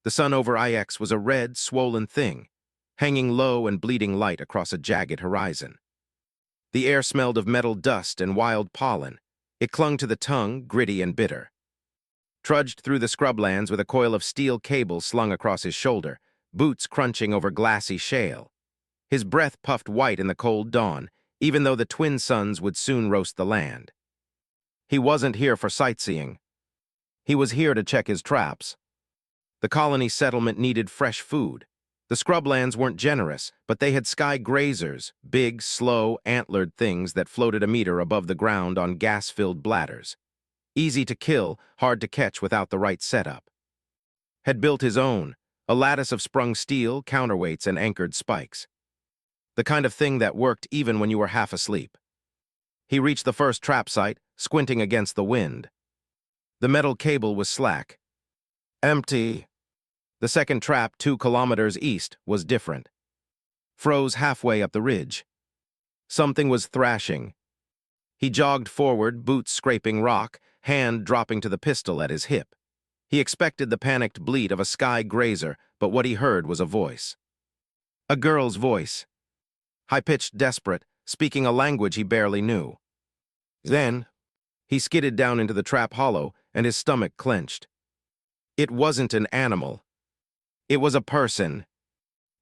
The sun over IX was a red, swollen thing, hanging low and bleeding light across a jagged horizon. The air smelled of metal dust and wild pollen. It clung to the tongue, gritty and bitter. Trudged through the scrublands with a coil of steel cable slung across his shoulder, boots crunching over glassy shale. His breath puffed white in the cold dawn, even though the twin suns would soon roast the land. He wasn't here for sightseeing. He was here to check his traps. The colony settlement needed fresh food. The scrublands weren't generous, but they had sky grazers, big, slow, antlered things that floated a meter above the ground on gas-filled bladders. Easy to kill, hard to catch without the right setup. Had built his own, a lattice of sprung steel, counterweights, and anchored spikes. The kind of thing that worked even when you were half asleep. He reached the first trap site, squinting against the wind. The metal cable was slack. Empty. The second trap, 2 kilometers east, was different. Froze halfway up the ridge. Something was thrashing. He jogged forward, boots scraping rock, hand dropping to the pistol at his hip. He expected the panicked bleat of a sky grazer, but what he heard was a voice. A girl's voice. High-pitched, desperate, speaking a language he barely knew. Then, he skidded down into the trap hollow, and his stomach clenched. It wasn't an animal. It was a person.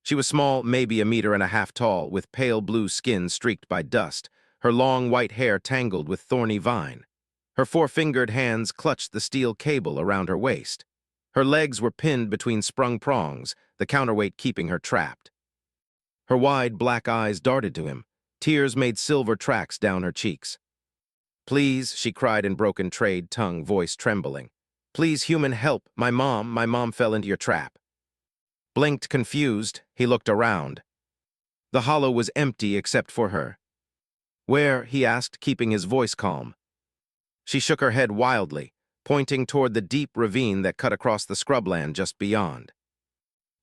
She was small, maybe 1.5 meters tall, with pale blue skin streaked by dust, her long white hair tangled with thorny vine. Her 4-fingered hands clutched the steel cable around her waist. Her legs were pinned between sprung prongs, the counterweight keeping her trapped. Her wide black eyes darted to him. Tears made silver tracks down her cheeks. "Please," she cried in broken trade tongue, voice trembling. "Please, human, help. My mom fell into your trap." Blinked confused, he looked around. The hollow was empty except for her. "Where?" he asked, keeping his voice calm. She shook her head wildly, pointing toward the deep ravine that cut across the scrubland just beyond.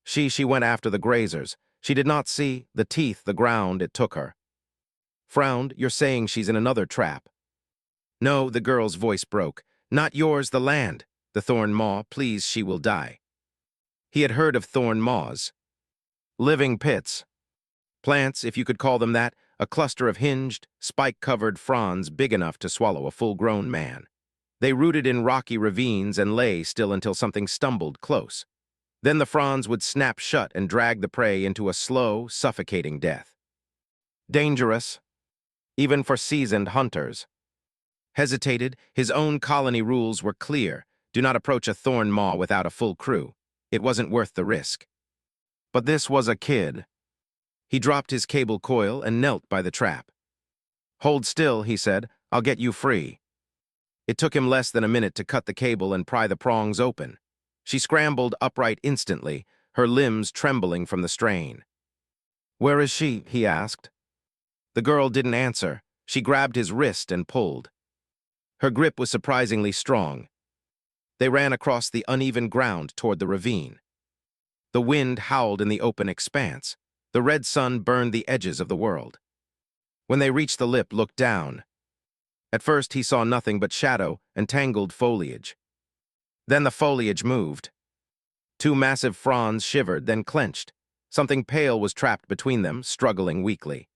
She went after the grazers. She did not see the teeth, the ground, it took her. Frowned. "You're saying she's in another trap." "No," the girl's voice broke. "Not yours, the land. The thorn maw, please, she will die." He had heard of thorn maws. Living pits. Plants, if you could call them that, a cluster of hinged, spike-covered fronds big enough to swallow a full-grown man. They rooted in rocky ravines and lay still until something stumbled close. Then the fronds would snap shut and drag the prey into a slow, suffocating death. Dangerous, even for seasoned hunters. Hesitated, his own colony rules were clear. Do not approach a thorn maw without a full crew. It wasn't worth the risk. But this was a kid. He dropped his cable coil and knelt by the trap. "Hold still," he said. "I'll get you free." It took him less than a minute to cut the cable and pry the prongs open. She scrambled upright instantly, her limbs trembling from the strain. "Where is she?" he asked. The girl didn't answer. She grabbed his wrist and pulled. Her grip was surprisingly strong. They ran across the uneven ground toward the ravine. The wind howled in the open expanse. The red sun burned the edges of the world. When they reached the lip, looked down. At first he saw nothing but shadow and tangled foliage. Then the foliage moved. 2 massive fronds shivered, then clenched. Something pale was trapped between them, struggling weakly.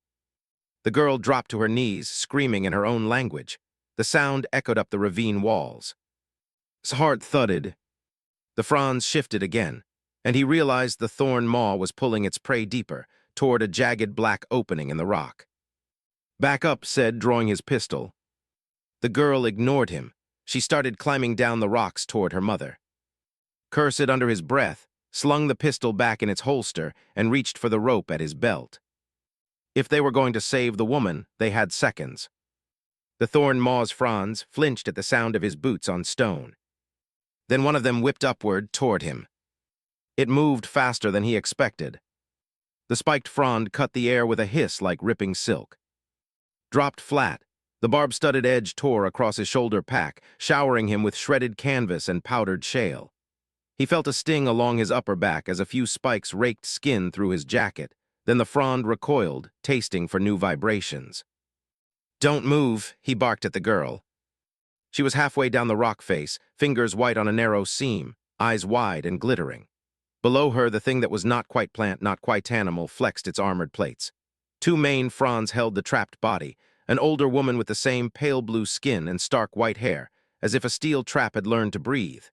The girl dropped to her knees, screaming in her own language. The sound echoed up the ravine walls. His heart thudded. The fronds shifted again, and he realized the thorn maw was pulling its prey deeper, toward a jagged black opening in the rock. "Back up," said, drawing his pistol. The girl ignored him. She started climbing down the rocks toward her mother. Cursed under his breath, slung the pistol back in its holster, and reached for the rope at his belt. If they were going to save the woman, they had seconds. The thorn maw's fronds flinched at the sound of his boots on stone. Then one of them whipped upward toward him. It moved faster than he expected. The spiked frond cut the air with a hiss like ripping silk. Dropped flat, the barb-studded edge tore across his shoulder pack, showering him with shredded canvas and powdered shale. He felt a sting along his upper back as a few spikes raked skin through his jacket. Then the frond recoiled, tasting for new vibrations. "Don't move," he barked at the girl. She was halfway down the rock face, fingers white on a narrow seam, eyes wide and glittering. Below her, the thing that was not quite plant, not quite animal, flexed its armored plates. Two main fronds held the trapped body, an older woman with the same pale blue skin and stark white hair, as if a steel trap had learned to breathe.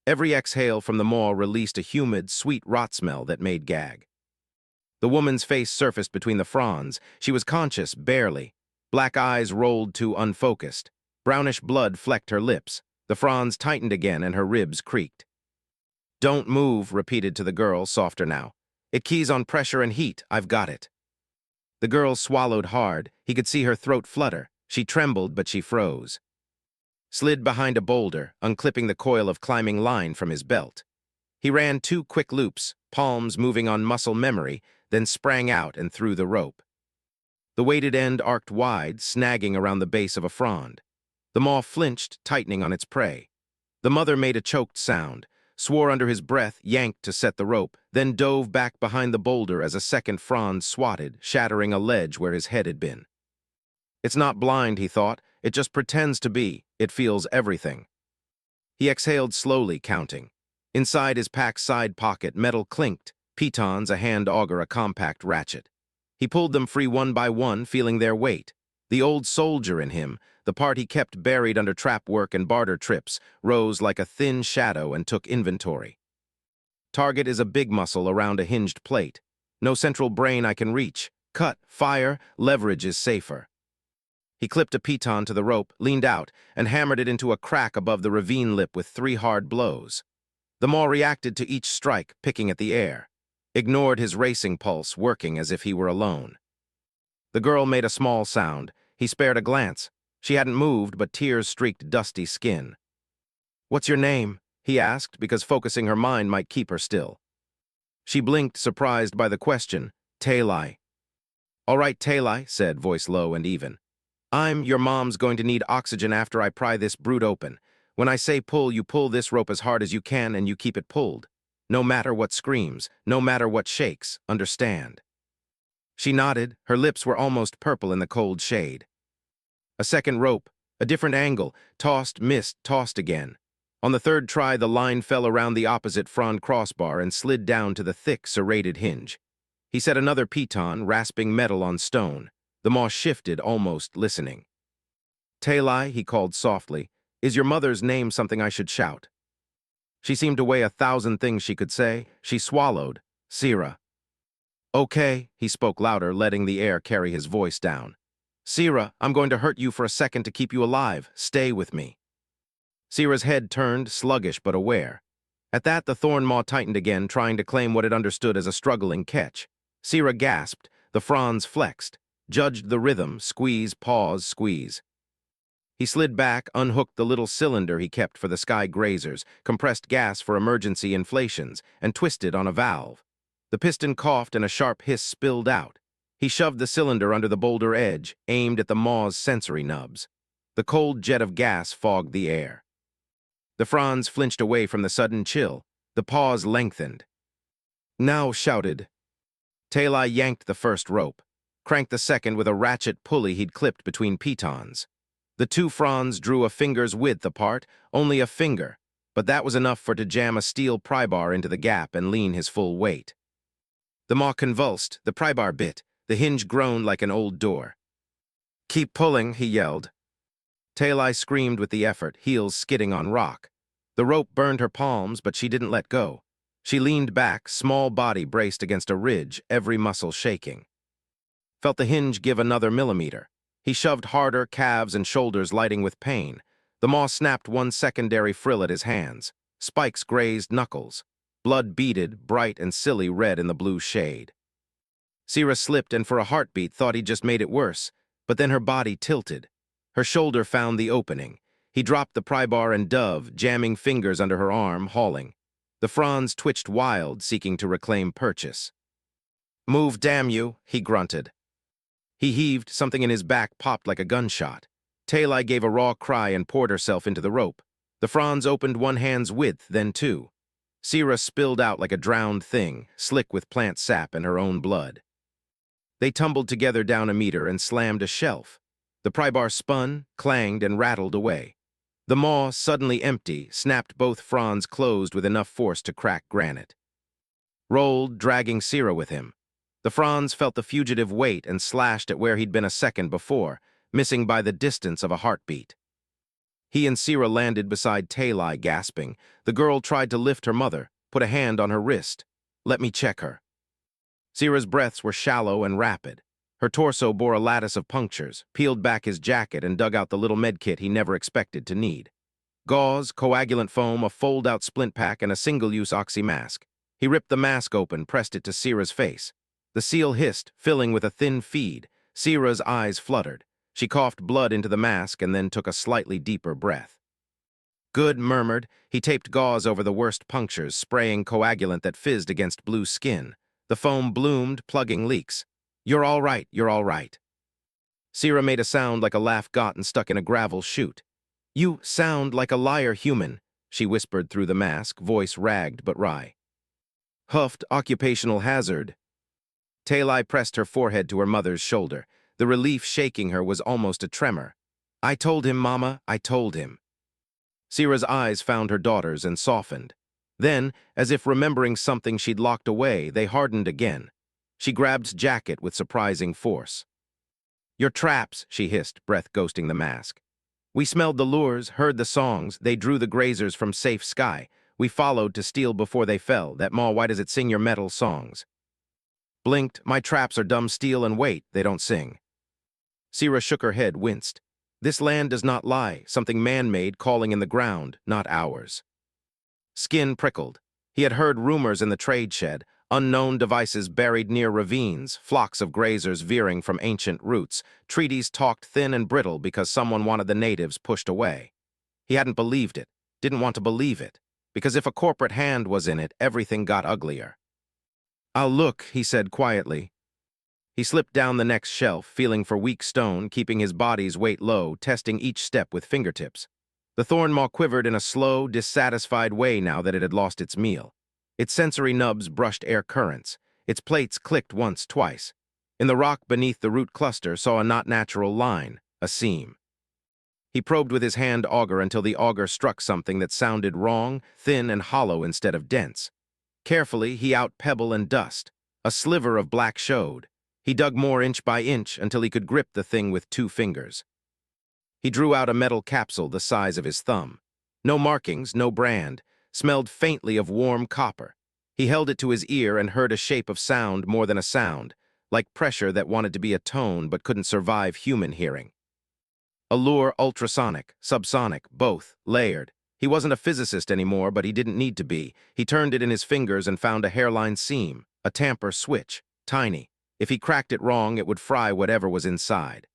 Every exhale from the maw released a humid, sweet rot smell that made gag. The woman's face surfaced between the fronds. She was conscious, barely. Black eyes rolled to unfocused. Brownish blood flecked her lips. The fronds tightened again and her ribs creaked. "Don't move," repeated to the girl, softer now. "It keys on pressure and heat. I've got it." The girl swallowed hard. He could see her throat flutter. She trembled, but she froze. Slid behind a boulder, unclipping the coil of climbing line from his belt. He ran 2 quick loops, palms moving on muscle memory, then sprang out and threw the rope. The weighted end arced wide, snagging around the base of a frond. The maw flinched, tightening on its prey. The mother made a choked sound, swore under his breath, yanked to set the rope, then dove back behind the boulder as a second frond swatted, shattering a ledge where his head had been. It's not blind, he thought. It just pretends to be. It feels everything. He exhaled slowly, counting. Inside his pack's side pocket, metal clinked, pitons, a hand auger, a compact ratchet. He pulled them free one by one, feeling their weight. The old soldier in him, the part he kept buried under trap work and barter trips, rose like a thin shadow and took inventory. Target is a big muscle around a hinged plate. No central brain I can reach. Cut, fire, leverage is safer. He clipped a piton to the rope, leaned out, and hammered it into a crack above the ravine lip with 3 hard blows. The maw reacted to each strike, picking at the air. Ignored his racing pulse, working as if he were alone. The girl made a small sound. He spared a glance. She hadn't moved, but tears streaked dusty skin. "What's your name?" he asked, because focusing her mind might keep her still. She blinked, surprised by the question. "Talai." "All right, Talai," said, voice low and even. Your mom's going to need oxygen after I pry this brute open. When I say pull, you pull this rope as hard as you can and you keep it pulled. No matter what screams, no matter what shakes, understand." She nodded. Her lips were almost purple in the cold shade. A second rope, a different angle, tossed, missed, tossed again. On the third try, the line fell around the opposite frond crossbar and slid down to the thick, serrated hinge. He set another piton, rasping metal on stone. The maw shifted, almost listening. "Talai," he called softly, "is your mother's name something I should shout?" She seemed to weigh 1,000 things she could say. She swallowed. "Sira." "Okay," he spoke louder, letting the air carry his voice down. "Sira, I'm going to hurt you for a second to keep you alive. Stay with me." Sira's head turned, sluggish but aware. At that, the thorn maw tightened again, trying to claim what it understood as a struggling catch. Sira gasped. The fronds flexed. Judged the rhythm, squeeze, pause, squeeze. He slid back, unhooked the little cylinder he kept for the sky grazers, compressed gas for emergency inflations, and twisted on a valve. The piston coughed and a sharp hiss spilled out. He shoved the cylinder under the boulder edge, aimed at the maw's sensory nubs. The cold jet of gas fogged the air. The fronds flinched away from the sudden chill. The pause lengthened. "Now," shouted. Talai yanked the first rope. Cranked the second with a ratchet pulley he'd clipped between pitons. The 2 fronds drew a finger's width apart, only a finger, but that was enough for to jam a steel pry bar into the gap and lean his full weight. The maw convulsed, the pry bar bit, the hinge groaned like an old door. "Keep pulling," he yelled. Talai screamed with the effort, heels skidding on rock. The rope burned her palms, but she didn't let go. She leaned back, small body braced against a ridge, every muscle shaking. Felt the hinge give another millimeter. He shoved harder, calves and shoulders lighting with pain. The maw snapped one secondary frill at his hands. Spikes grazed knuckles. Blood beaded, bright and silly red in the blue shade. Sira slipped and for a heartbeat thought he'd just made it worse, but then her body tilted. Her shoulder found the opening. He dropped the pry bar and dove, jamming fingers under her arm, hauling. The fronds twitched wild, seeking to reclaim purchase. "Move, damn you," he grunted. He heaved, something in his back popped like a gunshot. Talai gave a raw cry and poured herself into the rope. The fronds opened one hand's width, then 2. Sira spilled out like a drowned thing, slick with plant sap and her own blood. They tumbled together down a meter and slammed a shelf. The pry bar spun, clanged, and rattled away. The maw, suddenly empty, snapped both fronds closed with enough force to crack granite. rolled, dragging Sira with him. The Franz felt the fugitive weight and slashed at where he'd been a second before, missing by the distance of a heartbeat. He and Sira landed beside Talai, gasping. The girl tried to lift her mother, put a hand on her wrist. "Let me check her." Sira's breaths were shallow and rapid. Her torso bore a lattice of punctures, peeled back his jacket and dug out the little medkit he never expected to need. Gauze, coagulant foam, a fold-out splint pack, and a single-use oxy mask. He ripped the mask open, pressed it to Sira's face. The seal hissed, filling with a thin feed. Sira's eyes fluttered. She coughed blood into the mask and then took a slightly deeper breath. "Good," murmured. He taped gauze over the worst punctures, spraying coagulant that fizzed against blue skin. The foam bloomed, plugging leaks. "You're all right, you're all right." Sira made a sound like a laugh gotten stuck in a gravel chute. "You sound like a liar human," she whispered through the mask, voice ragged but wry. "Huffed, occupational hazard." Talai pressed her forehead to her mother's shoulder. The relief shaking her was almost a tremor. "I told him, Mama, I told him." Sira's eyes found her daughter's and softened. Then, as if remembering something she'd locked away, they hardened again. She grabbed jacket with surprising force. "Your traps," she hissed, breath ghosting the mask. "We smelled the lures, heard the songs, they drew the grazers from safe sky. We followed to steal before they fell, that maw why does it sing your metal songs?" Blinked, "My traps are dumb steel and wait, they don't sing." Sira shook her head, winced. "This land does not lie, something man-made calling in the ground, not ours." Skin prickled. He had heard rumors in the trade shed, unknown devices buried near ravines, flocks of grazers veering from ancient roots, treaties talked thin and brittle because someone wanted the natives pushed away. He hadn't believed it, didn't want to believe it, because if a corporate hand was in it, everything got uglier. "I'll look," he said quietly. He slipped down the next shelf, feeling for weak stone, keeping his body's weight low, testing each step with fingertips. The thorn maw quivered in a slow, dissatisfied way now that it had lost its meal. Its sensory nubs brushed air currents. Its plates clicked once, twice. In the rock beneath the root cluster saw a not-natural line, a seam. He probed with his hand auger until the auger struck something that sounded wrong, thin and hollow instead of dense. Carefully, he out pebble and dust. A sliver of black showed. He dug more inch by inch until he could grip the thing with 2 fingers. He drew out a metal capsule the size of his thumb. No markings, no brand, smelled faintly of warm copper. He held it to his ear and heard a shape of sound more than a sound, like pressure that wanted to be a tone but couldn't survive human hearing. Allure, ultrasonic, subsonic, both, layered. He wasn't a physicist anymore, but he didn't need to be. He turned it in his fingers and found a hairline seam, a tamper switch, tiny. If he cracked it wrong, it would fry whatever was inside.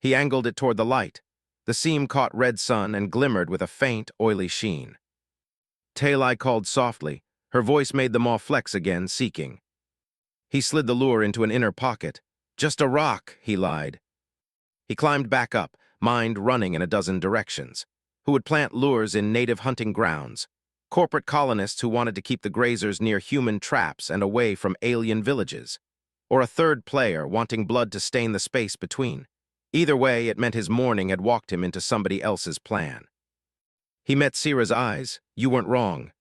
He angled it toward the light. The seam caught red sun and glimmered with a faint, oily sheen. Talai called softly. Her voice made the maw flex again, seeking. He slid the lure into an inner pocket. "Just a rock," he lied. He climbed back up, mind running in a dozen directions. Who would plant lures in native hunting grounds? Corporate colonists who wanted to keep the grazers near human traps and away from alien villages? Or a third player wanting blood to stain the space between? Either way, it meant his morning had walked him into somebody else's plan. He met Sira's eyes. "You weren't wrong."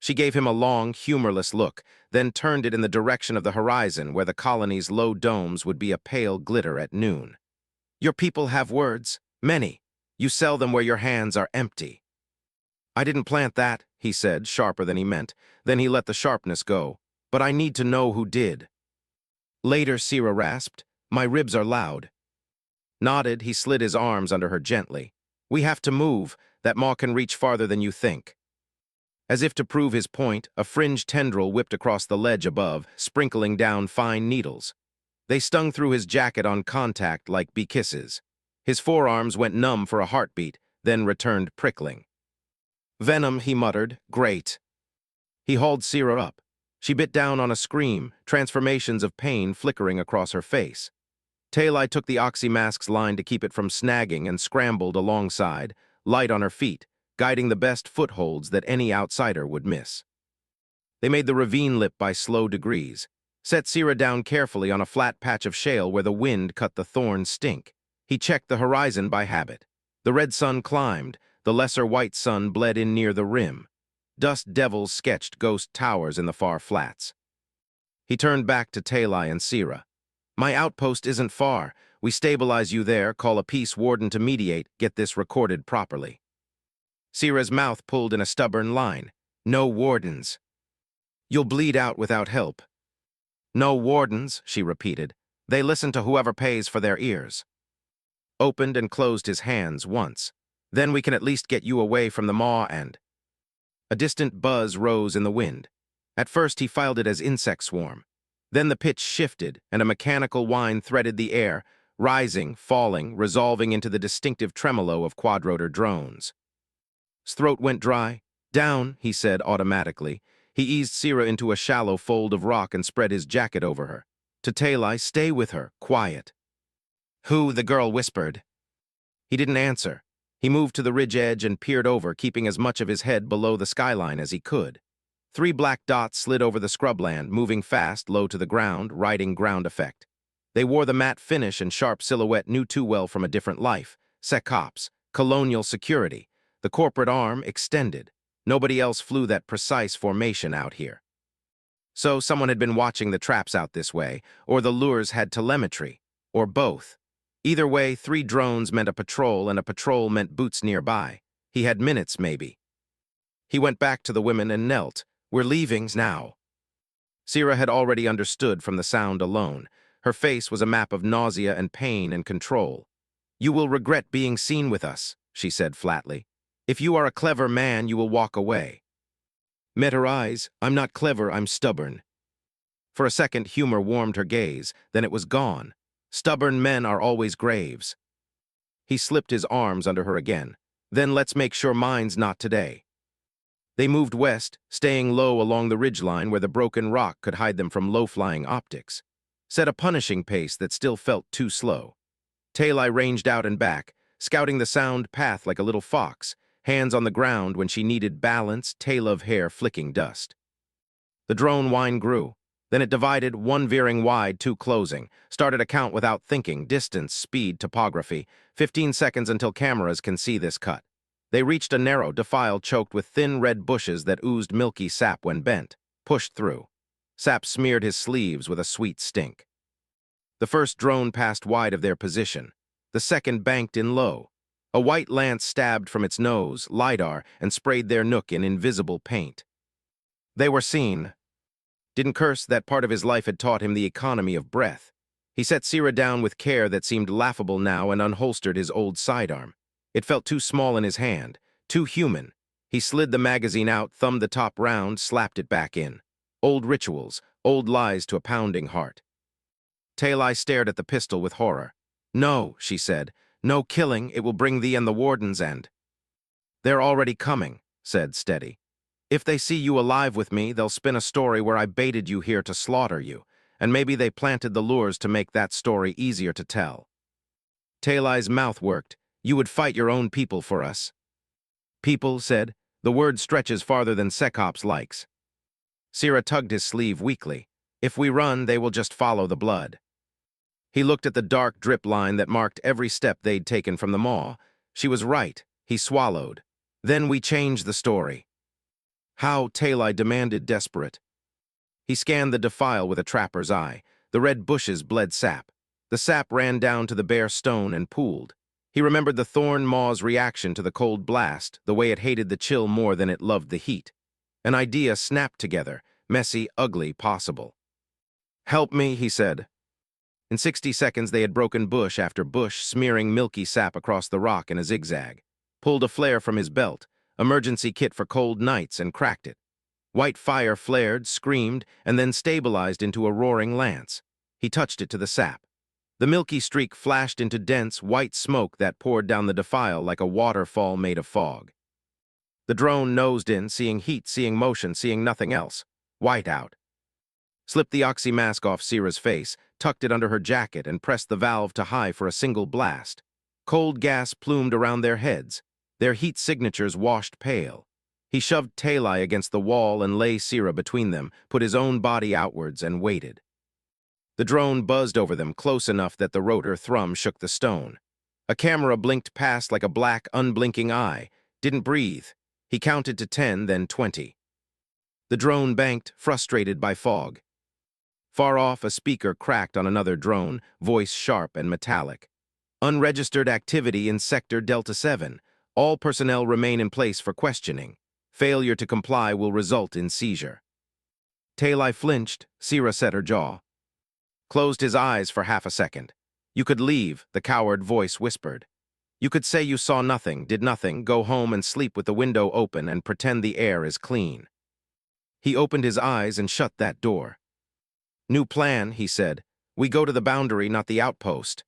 She gave him a long, humorless look, then turned it in the direction of the horizon where the colony's low domes would be a pale glitter at noon. "Your people have words, many. You sell them where your hands are empty." "I didn't plant that," he said, sharper than he meant. Then he let the sharpness go. "But I need to know who did." Later, Sira rasped, "My ribs are loud." Nodded, he slid his arms under her gently. "We have to move. That maw can reach farther than you think." As if to prove his point, a fringed tendril whipped across the ledge above, sprinkling down fine needles. They stung through his jacket on contact like bee kisses. His forearms went numb for a heartbeat, then returned prickling. "Venom," he muttered. "Great." He hauled Sira up. She bit down on a scream, transformations of pain flickering across her face. Talai took the oxy mask's line to keep it from snagging and scrambled alongside, light on her feet, guiding the best footholds that any outsider would miss. They made the ravine lip by slow degrees, set Sira down carefully on a flat patch of shale where the wind cut the thorn stink. He checked the horizon by habit. The red sun climbed, the lesser white sun bled in near the rim. Dust devils sketched ghost towers in the far flats. He turned back to Talai and Sira. My outpost isn't far. We stabilize you there, call a peace warden to mediate, get this recorded properly. Sira's mouth pulled in a stubborn line. No wardens. You'll bleed out without help. No wardens, she repeated. They listen to whoever pays for their ears. Opened and closed his hands once. Then we can at least get you away from the maw and... A distant buzz rose in the wind. At first he filed it as insect swarm. Then the pitch shifted, and a mechanical whine threaded the air, rising, falling, resolving into the distinctive tremolo of quadrotor drones. His throat went dry. Down, he said automatically. He eased Sira into a shallow fold of rock and spread his jacket over her. To Talai, stay with her, quiet. Who? The girl whispered. He didn't answer. He moved to the ridge edge and peered over, keeping as much of his head below the skyline as he could. 3 black dots slid over the scrubland, moving fast, low to the ground, riding ground effect. They wore the matte finish and sharp silhouette knew too well from a different life. Secops, colonial security. The corporate arm extended. Nobody else flew that precise formation out here. So someone had been watching the traps out this way, or the lures had telemetry, or both. Either way, 3 drones meant a patrol, and a patrol meant boots nearby. He had minutes, maybe. He went back to the women and knelt. We're leaving now. Sira had already understood from the sound alone. Her face was a map of nausea and pain and control. You will regret being seen with us, she said flatly. If you are a clever man, you will walk away. Met her eyes. I'm not clever, I'm stubborn. For a second, humor warmed her gaze, then it was gone. Stubborn men are always graves. He slipped his arms under her again. Then let's make sure mine's not today. They moved west, staying low along the ridgeline where the broken rock could hide them from low-flying optics. Set a punishing pace that still felt too slow. Talai ranged out and back, scouting the sound path like a little fox, hands on the ground when she needed balance, tail of hair flicking dust. The drone whine grew. Then it divided, 1 veering wide, 2 closing. Started a count without thinking, distance, speed, topography. 15 seconds until cameras can see this cut. They reached a narrow defile choked with thin red bushes that oozed milky sap when bent. Pushed through. Sap smeared his sleeves with a sweet stink. The first drone passed wide of their position. The second banked in low. A white lance stabbed from its nose, lidar, and sprayed their nook in invisible paint. They were seen. Didn't curse that part of his life had taught him the economy of breath. He set Sira down with care that seemed laughable now and unholstered his old sidearm. It felt too small in his hand, too human. He slid the magazine out, thumbed the top round, slapped it back in. Old rituals, old lies to a pounding heart. Talai stared at the pistol with horror. No, she said. No killing, it will bring thee and the wardens and... They're already coming, said Steady. If they see you alive with me, they'll spin a story where I baited you here to slaughter you, and maybe they planted the lures to make that story easier to tell. Talai's mouth worked. You would fight your own people for us. People, said. The word stretches farther than Secops likes. Sira tugged his sleeve weakly. If we run, they will just follow the blood. He looked at the dark drip line that marked every step they'd taken from the maw. She was right. He swallowed. Then we change the story. How? Talai demanded, desperate. He scanned the defile with a trapper's eye. The red bushes bled sap. The sap ran down to the bare stone and pooled. He remembered the thorn maw's reaction to the cold blast, the way it hated the chill more than it loved the heat. An idea snapped together, messy, ugly, possible. Help me, he said. In 60 seconds they had broken bush after bush, smearing milky sap across the rock in a zigzag. Pulled a flare from his belt, emergency kit for cold nights, and cracked it. White fire flared, screamed, and then stabilized into a roaring lance. He touched it to the sap. The milky streak flashed into dense, white smoke that poured down the defile like a waterfall made of fog. The drone nosed in, seeing heat, seeing motion, seeing nothing else. White out. Slipped the oxy mask off Sira's face, tucked it under her jacket, and pressed the valve to high for a single blast. Cold gas plumed around their heads. Their heat signatures washed pale. He shoved Talai against the wall and lay Sira between them, put his own body outwards, and waited. The drone buzzed over them, close enough that the rotor thrum shook the stone. A camera blinked past like a black, unblinking eye. Didn't breathe. He counted to 10, then 20. The drone banked, frustrated by fog. Far off, a speaker cracked on another drone, voice sharp and metallic. Unregistered activity in Sector Delta 7. All personnel remain in place for questioning. Failure to comply will result in seizure. Talai flinched, Sira set her jaw. Closed his eyes for half a second. You could leave, the coward voice whispered. You could say you saw nothing, did nothing, go home and sleep with the window open and pretend the air is clean. He opened his eyes and shut that door. New plan, he said. We go to the boundary, not the outpost.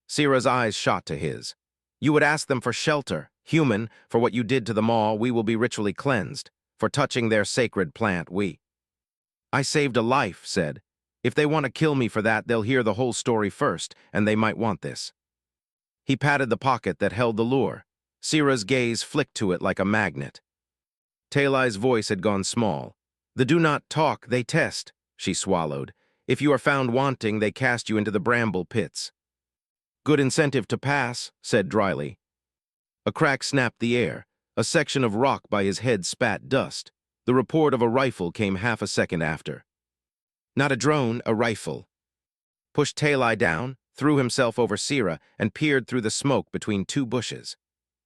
Sira's eyes shot to his. You would ask them for shelter. Human, for what you did to them all, we will be ritually cleansed. For touching their sacred plant, we. I saved a life, said. If they want to kill me for that, they'll hear the whole story first, and they might want this. He patted the pocket that held the lure. Sira's gaze flicked to it like a magnet. Talai's voice had gone small. The do not talk, they test, she swallowed. If you are found wanting, they cast you into the bramble pits. Good incentive to pass, said dryly. A crack snapped the air. A section of rock by his head spat dust. The report of a rifle came half a second after. Not a drone, a rifle. Pushed Talai down, threw himself over Sira, and peered through the smoke between two bushes.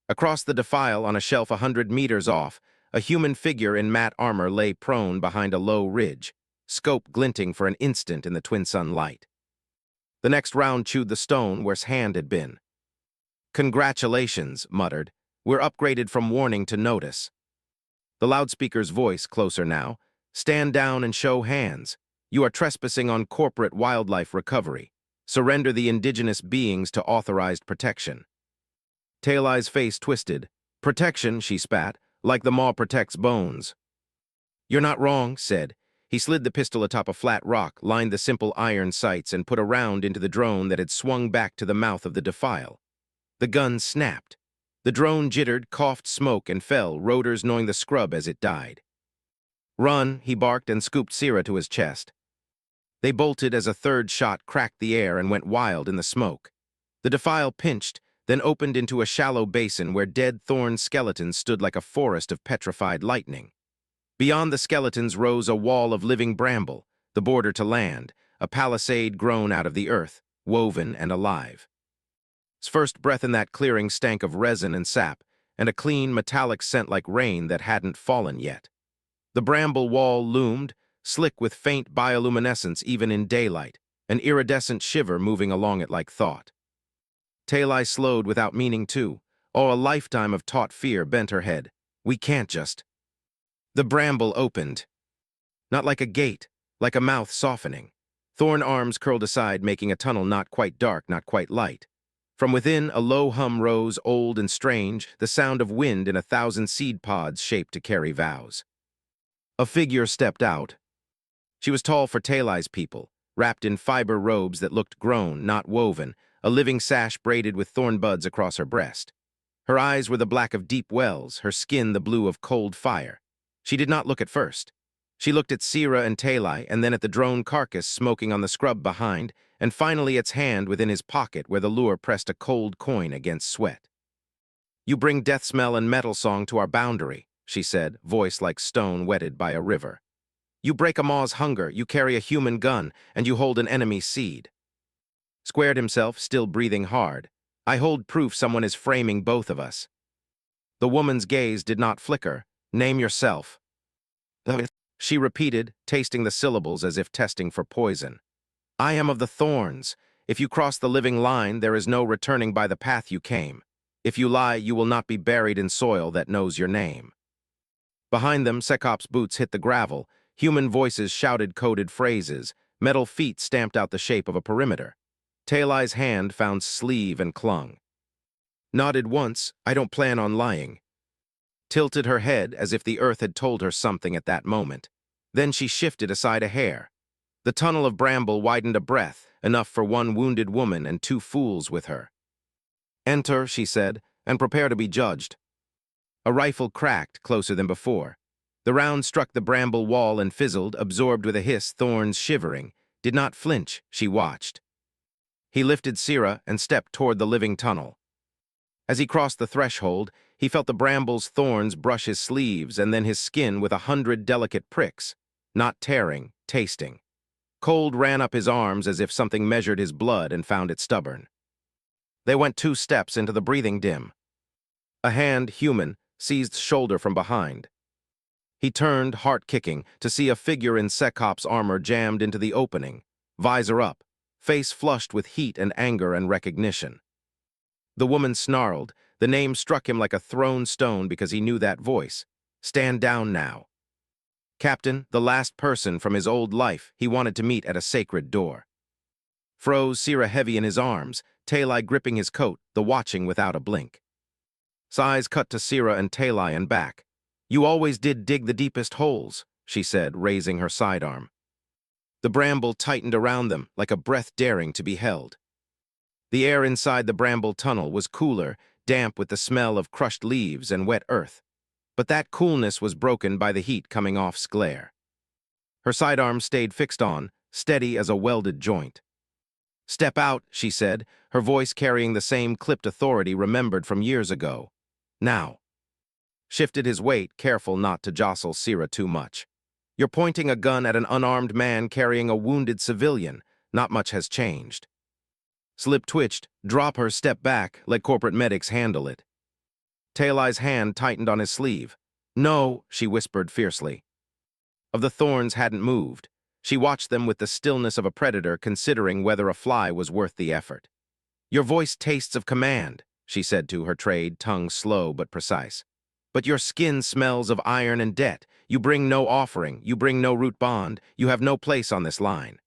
Across the defile, on a shelf 100 meters off, a human figure in matte armor lay prone behind a low ridge, scope glinting for an instant in the twin-sun light. The next round chewed the stone where his hand had been. Congratulations, muttered. We're upgraded from warning to notice. The loudspeaker's voice, closer now. Stand down and show hands. You are trespassing on corporate wildlife recovery. Surrender the indigenous beings to authorized protection. Talai's face twisted. Protection, she spat, like the maw protects bones. You're not wrong, said. He slid the pistol atop a flat rock, lined the simple iron sights, and put a round into the drone that had swung back to the mouth of the defile. The gun snapped. The drone jittered, coughed smoke, and fell, rotors gnawing the scrub as it died. Run, he barked and scooped Sira to his chest. They bolted as a third shot cracked the air and went wild in the smoke. The defile pinched, then opened into a shallow basin where dead thorn skeletons stood like a forest of petrified lightning. Beyond the skeletons rose a wall of living bramble, the border to land, a palisade grown out of the earth, woven and alive. His first breath in that clearing stank of resin and sap, and a clean, metallic scent like rain that hadn't fallen yet. The bramble wall loomed, slick with faint bioluminescence even in daylight, an iridescent shiver moving along it like thought. Talai slowed without meaning to. Oh, a lifetime of taught fear bent her head. We can't just. The bramble opened. Not like a gate, like a mouth softening. Thorn arms curled aside, making a tunnel not quite dark, not quite light. From within, a low hum rose, old and strange, the sound of wind in 1,000 seed pods shaped to carry vows. A figure stepped out. She was tall for Talai's people, wrapped in fiber robes that looked grown, not woven, a living sash braided with thorn buds across her breast. Her eyes were the black of deep wells, her skin the blue of cold fire. She did not look at first. She looked at Sira and Talai, and then at the drone carcass smoking on the scrub behind, and finally its hand within his pocket where the lure pressed a cold coin against sweat. You bring death smell and metal song to our boundary, she said, voice like stone wetted by a river. You break a maw's hunger, you carry a human gun, and you hold an enemy's seed. Squared himself, still breathing hard. I hold proof someone is framing both of us. The woman's gaze did not flicker. Name yourself. She repeated, tasting the syllables as if testing for poison. I am of the thorns. If you cross the living line, there is no returning by the path you came. If you lie, you will not be buried in soil that knows your name. Behind them, Sekop's boots hit the gravel. Human voices shouted coded phrases. Metal feet stamped out the shape of a perimeter. Talai's hand found sleeve and clung. Nodded once, I don't plan on lying. Tilted her head as if the earth had told her something at that moment. Then she shifted aside a hair. The tunnel of bramble widened a breath, enough for one wounded woman and 2 fools with her. Enter, she said, and prepare to be judged. A rifle cracked closer than before. The round struck the bramble wall and fizzled, absorbed with a hiss, thorns shivering. Did not flinch, she watched. He lifted Sira and stepped toward the living tunnel. As he crossed the threshold, He felt the bramble's thorns brush his sleeves and then his skin with 100 delicate pricks, not tearing, tasting. Cold ran up his arms as if something measured his blood and found it stubborn. They went 2 steps into the breathing dim. A hand, human, seized shoulder from behind. He turned, heart kicking, to see a figure in Sekop's armor jammed into the opening, visor up, face flushed with heat and anger and recognition. The woman snarled. The name struck him like a thrown stone because he knew that voice. Stand down now. Captain, the last person from his old life he wanted to meet at a sacred door. Froze Sira heavy in his arms, Talai gripping his coat, the watching without a blink. Sighs cut to Sira and Talai and back. You always did dig the deepest holes, she said, raising her sidearm. The bramble tightened around them like a breath daring to be held. The air inside the bramble tunnel was cooler, damp with the smell of crushed leaves and wet earth. But that coolness was broken by the heat coming off Sklair. Her sidearm stayed fixed on, steady as a welded joint. Step out, she said, her voice carrying the same clipped authority remembered from years ago. Now. Shifted his weight, careful not to jostle Sira too much. You're pointing a gun at an unarmed man carrying a wounded civilian. Not much has changed. Slip twitched. Drop her, step back, let corporate medics handle it. Talai's hand tightened on his sleeve. No, she whispered fiercely. Of the thorns hadn't moved. She watched them with the stillness of a predator considering whether a fly was worth the effort. Your voice tastes of command, she said to her trade, tongue slow but precise. But your skin smells of iron and debt. You bring no offering, you bring no root bond, you have no place on this line.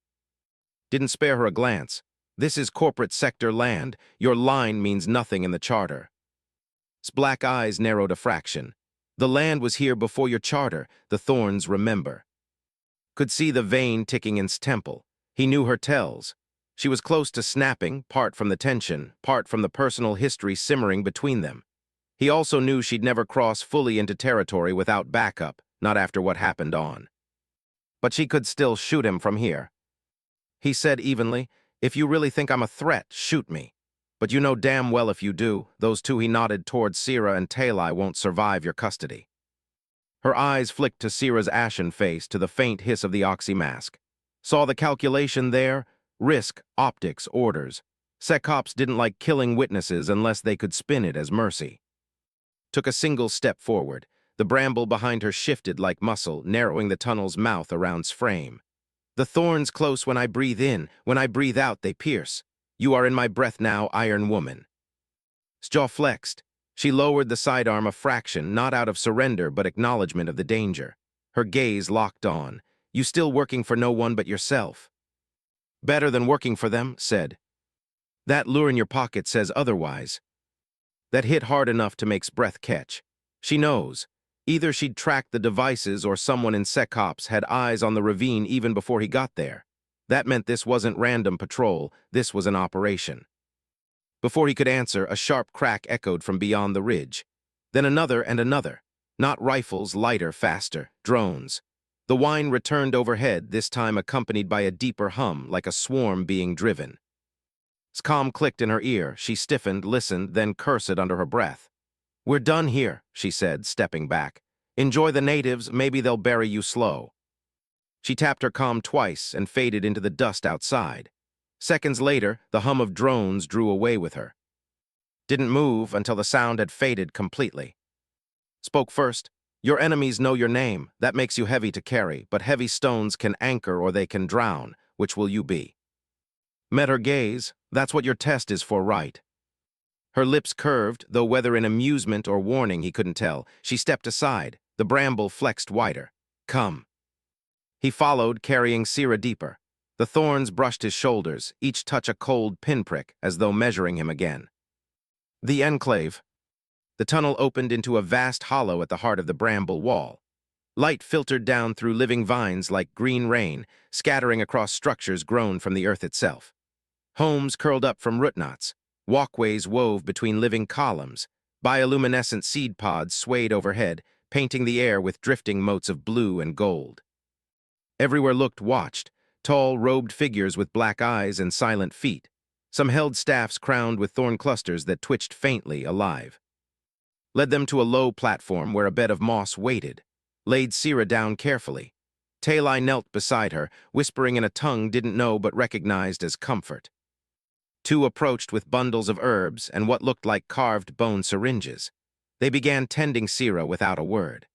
Didn't spare her a glance. This is corporate sector land. Your line means nothing in the charter. His black eyes narrowed a fraction. The land was here before your charter, the thorns remember. Could see the vein ticking in his temple. He knew her tells. She was close to snapping, part from the tension, part from the personal history simmering between them. He also knew she'd never cross fully into territory without backup, not after what happened on. But she could still shoot him from here. He said evenly, if you really think I'm a threat, shoot me. But you know damn well if you do, those 2 he nodded towards Sira and Talai won't survive your custody. Her eyes flicked to Sira's ashen face, to the faint hiss of the oxy mask. Saw the calculation there? Risk, optics, orders. Sekops didn't like killing witnesses unless they could spin it as mercy. Took a single step forward. The bramble behind her shifted like muscle, narrowing the tunnel's mouth around his frame. The thorns close when I breathe in, when I breathe out they pierce. You are in my breath now, Iron Woman. His jaw flexed. She lowered the sidearm a fraction, not out of surrender but acknowledgement of the danger. Her gaze locked on. You still working for no one but yourself. Better than working for them, said. That lure in your pocket says otherwise. That hit hard enough to make's breath catch. She knows. Either she'd tracked the devices or someone in Sekops had eyes on the ravine even before he got there. That meant this wasn't random patrol, this was an operation. Before he could answer, a sharp crack echoed from beyond the ridge. Then another and another. Not rifles, lighter, faster, drones. The whine returned overhead, this time accompanied by a deeper hum, like a swarm being driven. Scom clicked in her ear. She stiffened, listened, then cursed under her breath. We're done here, she said, stepping back. Enjoy the natives, maybe they'll bury you slow. She tapped her comm twice and faded into the dust outside. Seconds later, the hum of drones drew away with her. Didn't move until the sound had faded completely. Spoke first. Your enemies know your name. That makes you heavy to carry, but heavy stones can anchor or they can drown. Which will you be? Met her gaze. That's what your test is for, right? Her lips curved, though whether in amusement or warning he couldn't tell. She stepped aside. The bramble flexed wider. Come. He followed, carrying Sira deeper. The thorns brushed his shoulders, each touch a cold pinprick, as though measuring him again. The enclave. The tunnel opened into a vast hollow at the heart of the bramble wall. Light filtered down through living vines like green rain, scattering across structures grown from the earth itself. Homes curled up from root knots. Walkways wove between living columns. Bioluminescent seed pods swayed overhead, painting the air with drifting motes of blue and gold. Everywhere looked watched, tall, robed figures with black eyes and silent feet. Some held staffs crowned with thorn clusters that twitched faintly, alive. led them to a low platform where a bed of moss waited, laid Sira down carefully. Talai knelt beside her, whispering in a tongue didn't know but recognized as comfort. Two approached with bundles of herbs and what looked like carved bone syringes. They began tending Sira without a word.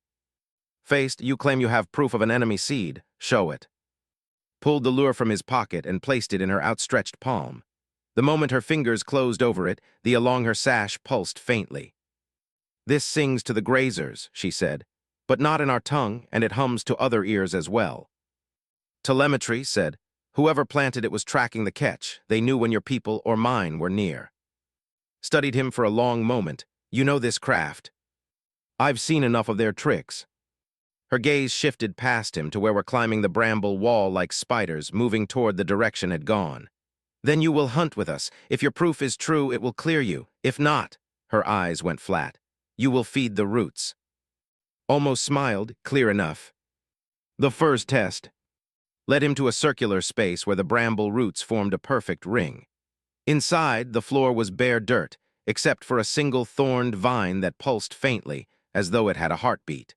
Faced, you claim you have proof of an enemy seed. Show it. Pulled the lure from his pocket and placed it in her outstretched palm. The moment her fingers closed over it, the along her sash pulsed faintly. This sings to the grazers, she said, but not in our tongue, and it hums to other ears as well. Telemetry said, whoever planted it was tracking the catch. They knew when your people or mine were near. Studied him for a long moment. You know this craft. I've seen enough of their tricks. Her gaze shifted past him to where we're climbing the bramble wall like spiders, moving toward the direction had gone. Then you will hunt with us. If your proof is true, it will clear you. If not, her eyes went flat. You will feed the roots. Almost smiled, clear enough. The first test led him to a circular space where the bramble roots formed a perfect ring. Inside, the floor was bare dirt, except for a single thorned vine that pulsed faintly, as though it had a heartbeat.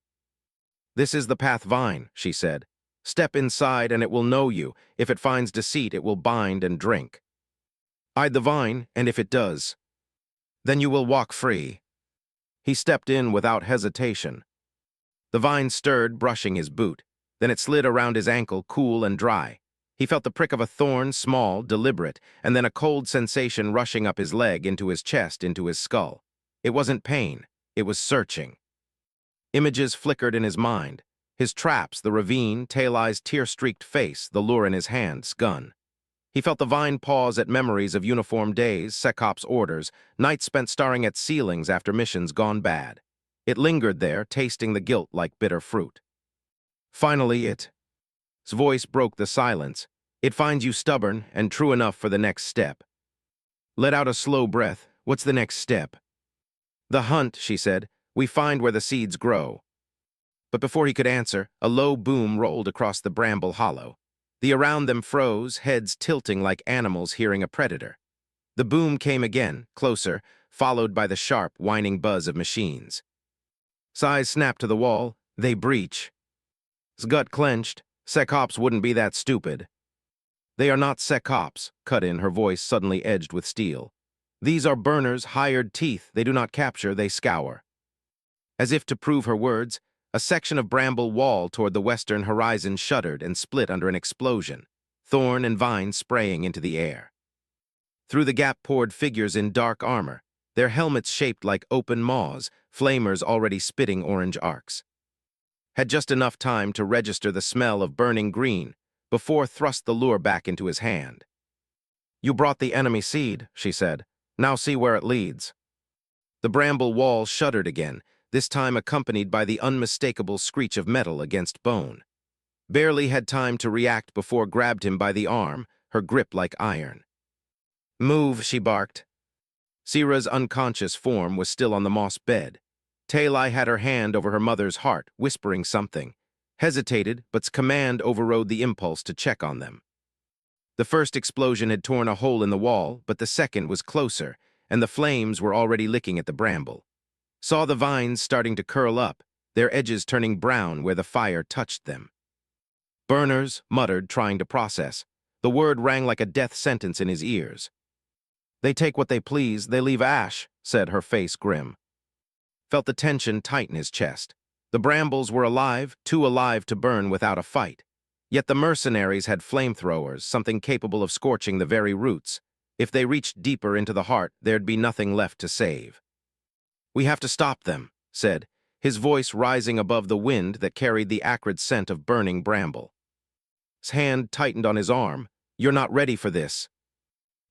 This is the path vine, she said. Step inside and it will know you. If it finds deceit, it will bind and drink. Hide the vine, and if it does, then you will walk free. He stepped in without hesitation. The vine stirred, brushing his boot. Then it slid around his ankle, cool and dry. He felt the prick of a thorn, small, deliberate, and then a cold sensation rushing up his leg, into his chest, into his skull. It wasn't pain, it was searching. Images flickered in his mind. His traps, the ravine, Talai's tear-streaked face, the lure in his hands, gun. He felt the vine pause at memories of uniformed days, SecOps orders, nights spent staring at ceilings after missions gone bad. It lingered there, tasting the guilt like bitter fruit. Finally, his voice broke the silence. It finds you stubborn and true enough for the next step. Let out a slow breath. What's the next step? The hunt, she said. We find where the seeds grow. But before he could answer, a low boom rolled across the bramble hollow. The around them froze, heads tilting like animals hearing a predator. The boom came again, closer, followed by the sharp, whining buzz of machines. Sighs snapped to the wall. They breach. His gut clenched. SecOps wouldn't be that stupid. They are not SecOps, cut in, her voice suddenly edged with steel. These are burners, hired teeth. They do not capture, they scour. As if to prove her words, a section of bramble wall toward the western horizon shuddered and split under an explosion, thorn and vine spraying into the air. Through the gap poured figures in dark armor, their helmets shaped like open maws, flamers already spitting orange arcs. Had just enough time to register the smell of burning green before thrust the lure back into his hand. You brought the enemy seed, she said. Now see where it leads. The bramble wall shuddered again, this time accompanied by the unmistakable screech of metal against bone. Barely had time to react before grabbed him by the arm, her grip like iron. Move, she barked. Sira's unconscious form was still on the moss bed. Talai had her hand over her mother's heart, whispering something. Hesitated, but's command overrode the impulse to check on them. The first explosion had torn a hole in the wall, but the second was closer, and the flames were already licking at the bramble. Saw the vines starting to curl up, their edges turning brown where the fire touched them. Burners, muttered, trying to process. The word rang like a death sentence in his ears. They take what they please, they leave ash, said, her face grim. Felt the tension tighten his chest. The brambles were alive, too alive to burn without a fight. Yet the mercenaries had flamethrowers, something capable of scorching the very roots. If they reached deeper into the heart, there'd be nothing left to save. We have to stop them, said, his voice rising above the wind that carried the acrid scent of burning bramble. His hand tightened on his arm. You're not ready for this.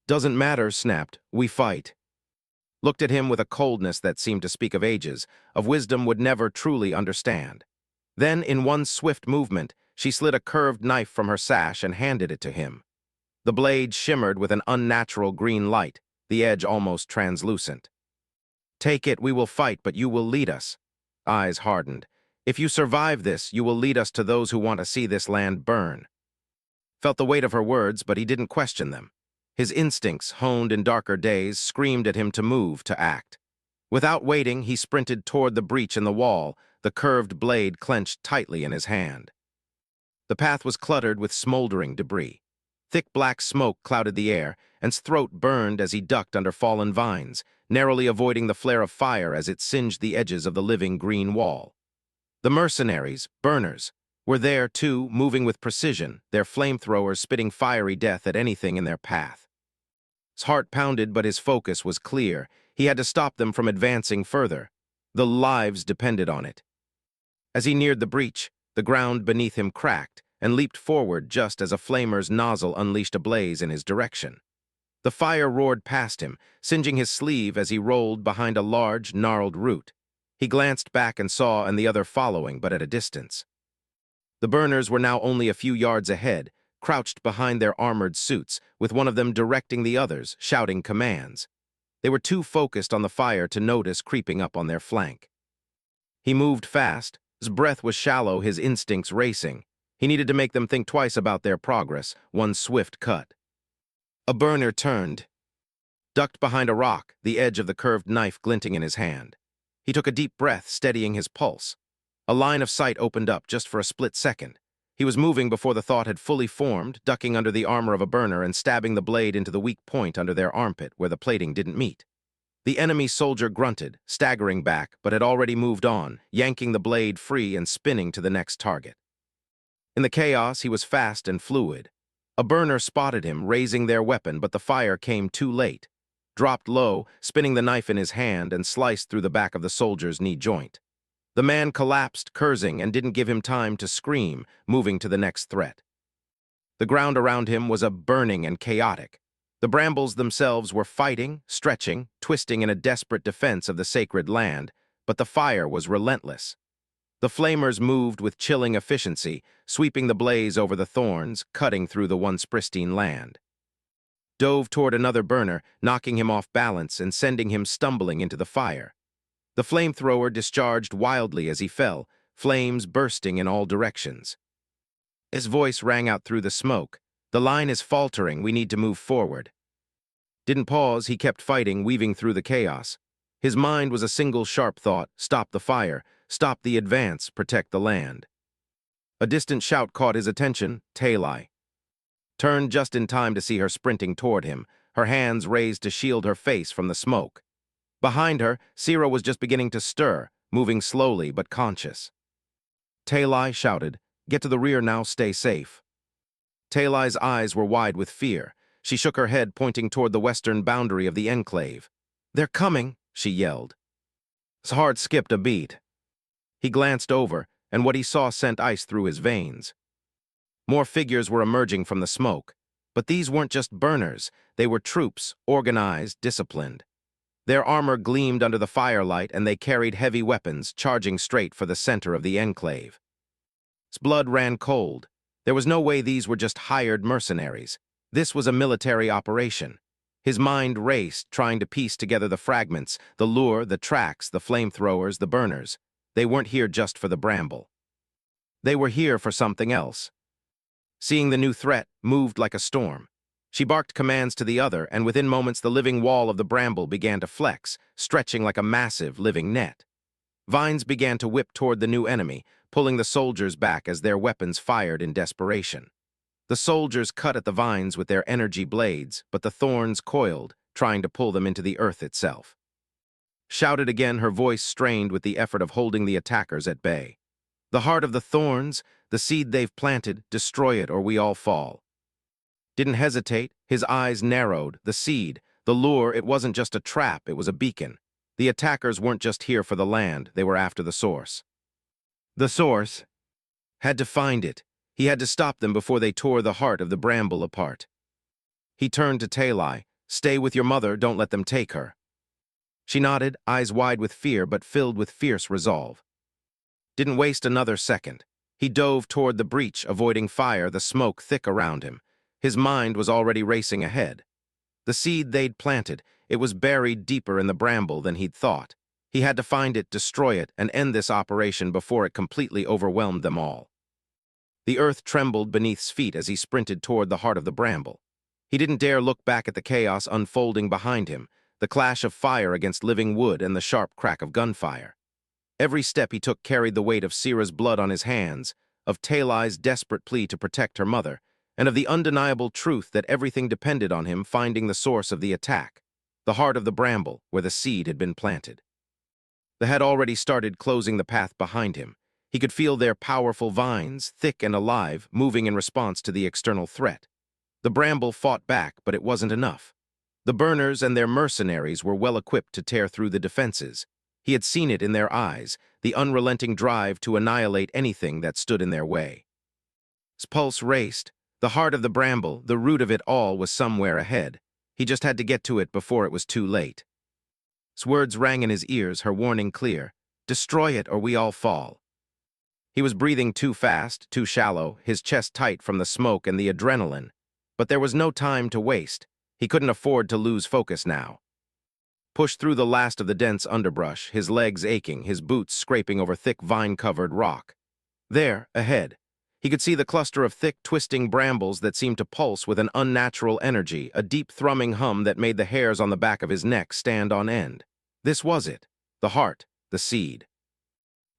Doesn't matter, snapped. We fight. Looked at him with a coldness that seemed to speak of ages, of wisdom would never truly understand. Then, in one swift movement, she slid a curved knife from her sash and handed it to him. The blade shimmered with an unnatural green light, the edge almost translucent. Take it, we will fight, but you will lead us. Eyes hardened. If you survive this, you will lead us to those who want to see this land burn. Felt the weight of her words, but he didn't question them. His instincts, honed in darker days, screamed at him to move, to act. Without waiting, he sprinted toward the breach in the wall, the curved blade clenched tightly in his hand. The path was cluttered with smoldering debris. Thick black smoke clouded the air, and his throat burned as he ducked under fallen vines, narrowly avoiding the flare of fire as it singed the edges of the living green wall. The mercenaries, burners, were there too, moving with precision, their flamethrowers spitting fiery death at anything in their path. His heart pounded, but his focus was clear. He had to stop them from advancing further. The lives depended on it. As he neared the breach, the ground beneath him cracked and leaped forward just as a flamer's nozzle unleashed a blaze in his direction. The fire roared past him, singeing his sleeve as he rolled behind a large, gnarled root. He glanced back and saw and the other following, but at a distance. The burners were now only a few yards ahead, crouched behind their armored suits, with one of them directing the others, shouting commands. They were too focused on the fire to notice creeping up on their flank. He moved fast. His breath was shallow, his instincts racing. He needed to make them think twice about their progress, one swift cut. A burner turned, ducked behind a rock, the edge of the curved knife glinting in his hand. He took a deep breath, steadying his pulse. A line of sight opened up just for a split second. He was moving before the thought had fully formed, ducking under the armor of a burner and stabbing the blade into the weak point under their armpit where the plating didn't meet. The enemy soldier grunted, staggering back, but had already moved on, yanking the blade free and spinning to the next target. In the chaos, he was fast and fluid. A burner spotted him, raising their weapon, but the fire came too late. Dropped low, spinning the knife in his hand, and sliced through the back of the soldier's knee joint. The man collapsed, cursing, and didn't give him time to scream, moving to the next threat. The ground around him was burning and chaotic. The brambles themselves were fighting, stretching, twisting in a desperate defense of the sacred land, but the fire was relentless. The flamers moved with chilling efficiency, sweeping the blaze over the thorns, cutting through the once pristine land. Dove toward another burner, knocking him off balance and sending him stumbling into the fire. The flamethrower discharged wildly as he fell, flames bursting in all directions. His voice rang out through the smoke. "The line is faltering, we need to move forward." Didn't pause, he kept fighting, weaving through the chaos. His mind was a single sharp thought: stop the fire, stop the advance, protect the land. A distant shout caught his attention: Talai. Turned just in time to see her sprinting toward him, her hands raised to shield her face from the smoke. Behind her, Sira was just beginning to stir, moving slowly but conscious. Talai shouted, "Get to the rear now, stay safe." Talai's eyes were wide with fear. She shook her head, pointing toward the western boundary of the enclave. "They're coming," she yelled. His heart skipped a beat. He glanced over, and what he saw sent ice through his veins. More figures were emerging from the smoke. But these weren't just burners. They were troops, organized, disciplined. Their armor gleamed under the firelight, and they carried heavy weapons, charging straight for the center of the enclave. His blood ran cold. There was no way these were just hired mercenaries. This was a military operation. His mind raced, trying to piece together the fragments, the lure, the tracks, the flamethrowers, the burners. They weren't here just for the bramble. They were here for something else. Seeing the new threat, moved like a storm. She barked commands to the other, and within moments the living wall of the bramble began to flex, stretching like a massive living net. Vines began to whip toward the new enemy, pulling the soldiers back as their weapons fired in desperation. The soldiers cut at the vines with their energy blades, but the thorns coiled, trying to pull them into the earth itself. Shouted again, her voice strained with the effort of holding the attackers at bay. "The heart of the thorns, the seed they've planted, destroy it or we all fall." Didn't hesitate, his eyes narrowed. The seed, the lure, it wasn't just a trap, it was a beacon. The attackers weren't just here for the land, they were after the source. The source had to find it. He had to stop them before they tore the heart of the bramble apart. He turned to Talai. "Stay with your mother, don't let them take her." She nodded, eyes wide with fear but filled with fierce resolve. Didn't waste another second. He dove toward the breach, avoiding fire, the smoke thick around him. His mind was already racing ahead. The seed they'd planted, it was buried deeper in the bramble than he'd thought. He had to find it, destroy it, and end this operation before it completely overwhelmed them all. The earth trembled beneath his feet as he sprinted toward the heart of the bramble. He didn't dare look back at the chaos unfolding behind him. the clash of fire against living wood and the sharp crack of gunfire. Every step he took carried the weight of Sira's blood on his hands, of Talai's desperate plea to protect her mother, and of the undeniable truth that everything depended on him finding the source of the attack, the heart of the bramble where the seed had been planted. They had already started closing the path behind him. He could feel their powerful vines, thick and alive, moving in response to the external threat. The bramble fought back, but it wasn't enough. The burners and their mercenaries were well equipped to tear through the defenses. He had seen it in their eyes, the unrelenting drive to annihilate anything that stood in their way. His pulse raced. The heart of the bramble, the root of it all, was somewhere ahead. He just had to get to it before it was too late. His words rang in his ears, her warning clear. Destroy it or we all fall. He was breathing too fast, too shallow, his chest tight from the smoke and the adrenaline. But there was no time to waste. He couldn't afford to lose focus now. Pushed through the last of the dense underbrush, his legs aching, his boots scraping over thick vine-covered rock. There, ahead, he could see the cluster of thick, twisting brambles that seemed to pulse with an unnatural energy, a deep thrumming hum that made the hairs on the back of his neck stand on end. This was it, the heart, the seed.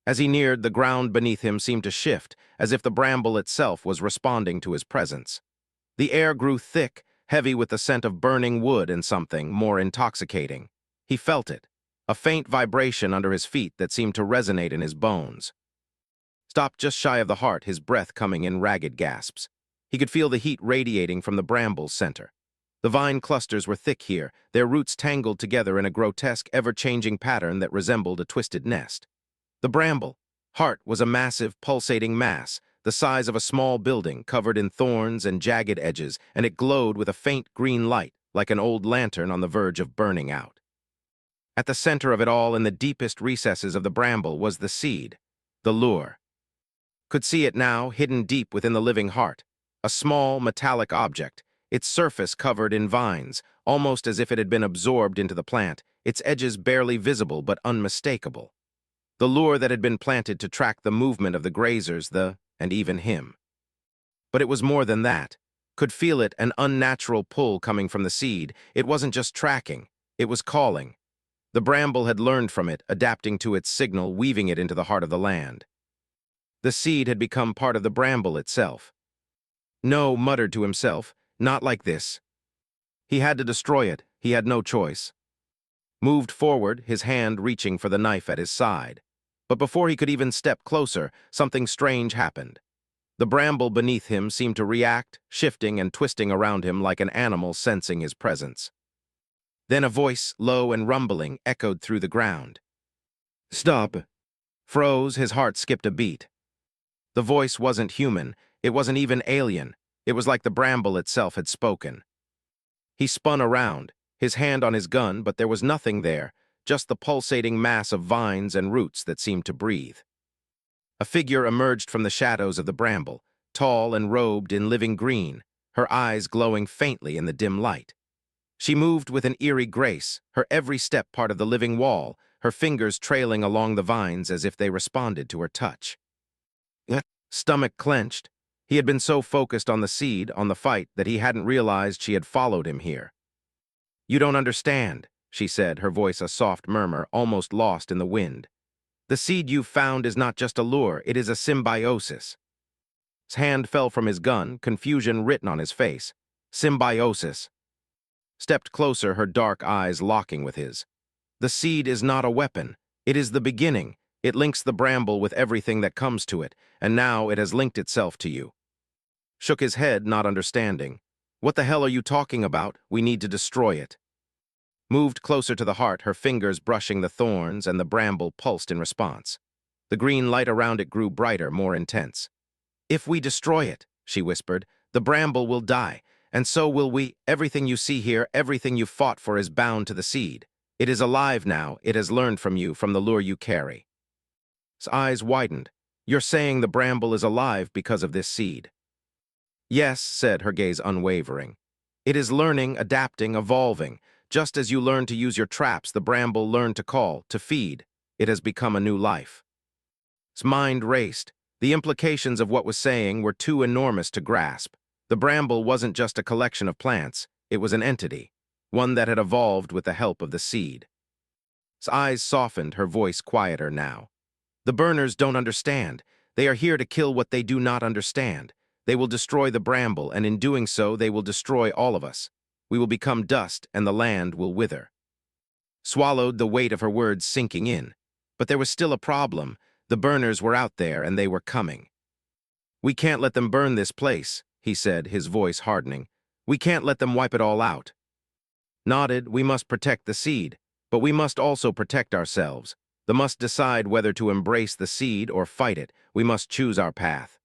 As he neared, the ground beneath him seemed to shift, as if the bramble itself was responding to his presence. The air grew thick, heavy with the scent of burning wood and something more intoxicating. He felt it, a faint vibration under his feet that seemed to resonate in his bones. Stopped just shy of the heart, his breath coming in ragged gasps. He could feel the heat radiating from the bramble's center. The vine clusters were thick here, their roots tangled together in a grotesque, ever-changing pattern that resembled a twisted nest. The bramble, heart, was a massive, pulsating mass, the size of a small building, covered in thorns and jagged edges, and it glowed with a faint green light, like an old lantern on the verge of burning out. At the center of it all, in the deepest recesses of the bramble, was the seed, the lure. Could see it now, hidden deep within the living heart, a small, metallic object, its surface covered in vines, almost as if it had been absorbed into the plant, its edges barely visible but unmistakable. The lure that had been planted to track the movement of the grazers, and even him. But it was more than that. Could feel it, an unnatural pull coming from the seed. It wasn't just tracking, it was calling. The bramble had learned from it, adapting to its signal, weaving it into the heart of the land. The seed had become part of the bramble itself. No, muttered to himself, not like this. He had to destroy it, he had no choice. Moved forward, his hand reaching for the knife at his side. But before he could even step closer, something strange happened. The bramble beneath him seemed to react, shifting and twisting around him like an animal sensing his presence. Then a voice, low and rumbling, echoed through the ground. Stop. Froze, his heart skipped a beat. The voice wasn't human, it wasn't even alien. It was like the bramble itself had spoken. He spun around, his hand on his gun, but there was nothing there, just the pulsating mass of vines and roots that seemed to breathe. A figure emerged from the shadows of the bramble, tall and robed in living green, her eyes glowing faintly in the dim light. She moved with an eerie grace, her every step part of the living wall, her fingers trailing along the vines as if they responded to her touch. Stomach clenched. He had been so focused on the seed, on the fight, that he hadn't realized she had followed him here. You don't understand, she said, her voice a soft murmur, almost lost in the wind. The seed you've found is not just a lure, it is a symbiosis. His hand fell from his gun, confusion written on his face. Symbiosis. Stepped closer, her dark eyes locking with his. The seed is not a weapon. It is the beginning. It links the bramble with everything that comes to it, and now it has linked itself to you. Shook his head, not understanding. What the hell are you talking about? We need to destroy it. Moved closer to the heart, her fingers brushing the thorns, and the bramble pulsed in response. The green light around it grew brighter, more intense. If we destroy it, she whispered, the bramble will die, and so will we. Everything you see here, everything you fought for is bound to the seed. It is alive now, it has learned from you, from the lure you carry. His eyes widened. You're saying the bramble is alive because of this seed? Yes, said, her gaze unwavering. It is learning, adapting, evolving. Just as you learn to use your traps, the bramble learned to call, to feed. It has become a new life. His mind raced. The implications of what was saying were too enormous to grasp. The bramble wasn't just a collection of plants, it was an entity. one that had evolved with the help of the seed. His eyes softened, her voice quieter now. The burners don't understand. They are here to kill what they do not understand. They will destroy the bramble, and in doing so, they will destroy all of us. We will become dust, and the land will wither. Swallowed, the weight of her words sinking in. But there was still a problem. The burners were out there, and they were coming. "We can't let them burn this place," he said, his voice hardening. "We can't let them wipe it all out." Nodded, "We must protect the seed, but we must also protect ourselves. The must decide whether to embrace the seed or fight it. We must choose our path."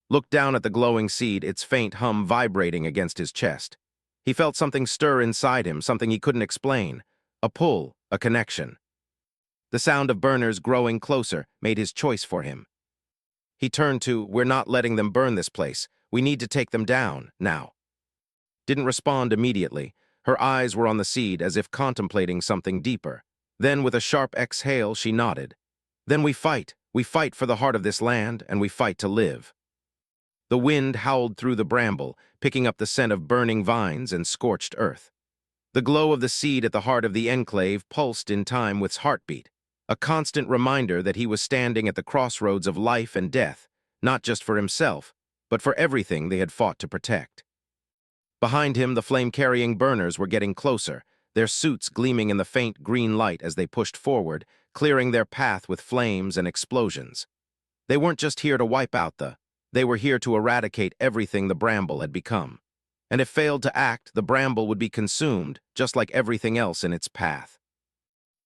Looked down at the glowing seed, its faint hum vibrating against his chest. He felt something stir inside him, something he couldn't explain. A pull, a connection. The sound of burners growing closer made his choice for him. He turned to, "We're not letting them burn this place. We need to take them down, now." Didn't respond immediately. Her eyes were on the seed as if contemplating something deeper. Then, with a sharp exhale, she nodded. "Then we fight. We fight for the heart of this land, and we fight to live." The wind howled through the bramble, picking up the scent of burning vines and scorched earth. The glow of the seed at the heart of the enclave pulsed in time with his heartbeat, a constant reminder that he was standing at the crossroads of life and death, not just for himself, but for everything they had fought to protect. Behind him, the flame-carrying burners were getting closer, their suits gleaming in the faint green light as they pushed forward, clearing their path with flames and explosions. They weren't just here to wipe out they were here to eradicate everything the bramble had become. And if failed to act, the bramble would be consumed, just like everything else in its path.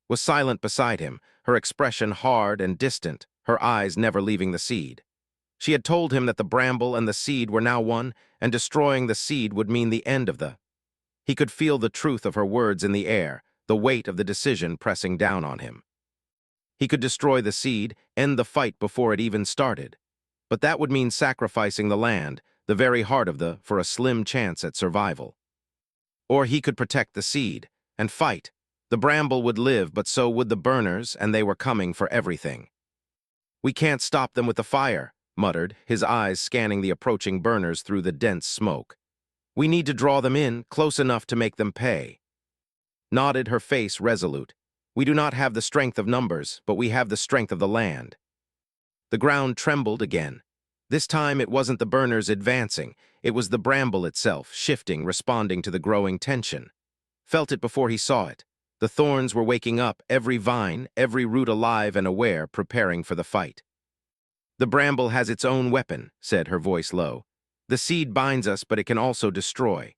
Was silent beside him, her expression hard and distant, her eyes never leaving the seed. She had told him that the bramble and the seed were now one, and destroying the seed would mean the end of He could feel the truth of her words in the air, the weight of the decision pressing down on him. He could destroy the seed, end the fight before it even started. But that would mean sacrificing the land, the very heart of for a slim chance at survival. Or he could protect the seed, and fight. The bramble would live, but so would the burners, and they were coming for everything. "We can't stop them with the fire," muttered, his eyes scanning the approaching burners through the dense smoke. "We need to draw them in, close enough to make them pay." Nodded, her face resolute. "We do not have the strength of numbers, but we have the strength of the land." The ground trembled again. This time it wasn't the burners advancing, it was the bramble itself, shifting, responding to the growing tension. Felt it before he saw it. The thorns were waking up, every vine, every root alive and aware, preparing for the fight. "The bramble has its own weapon," said, her voice low. "The seed binds us, but it can also destroy."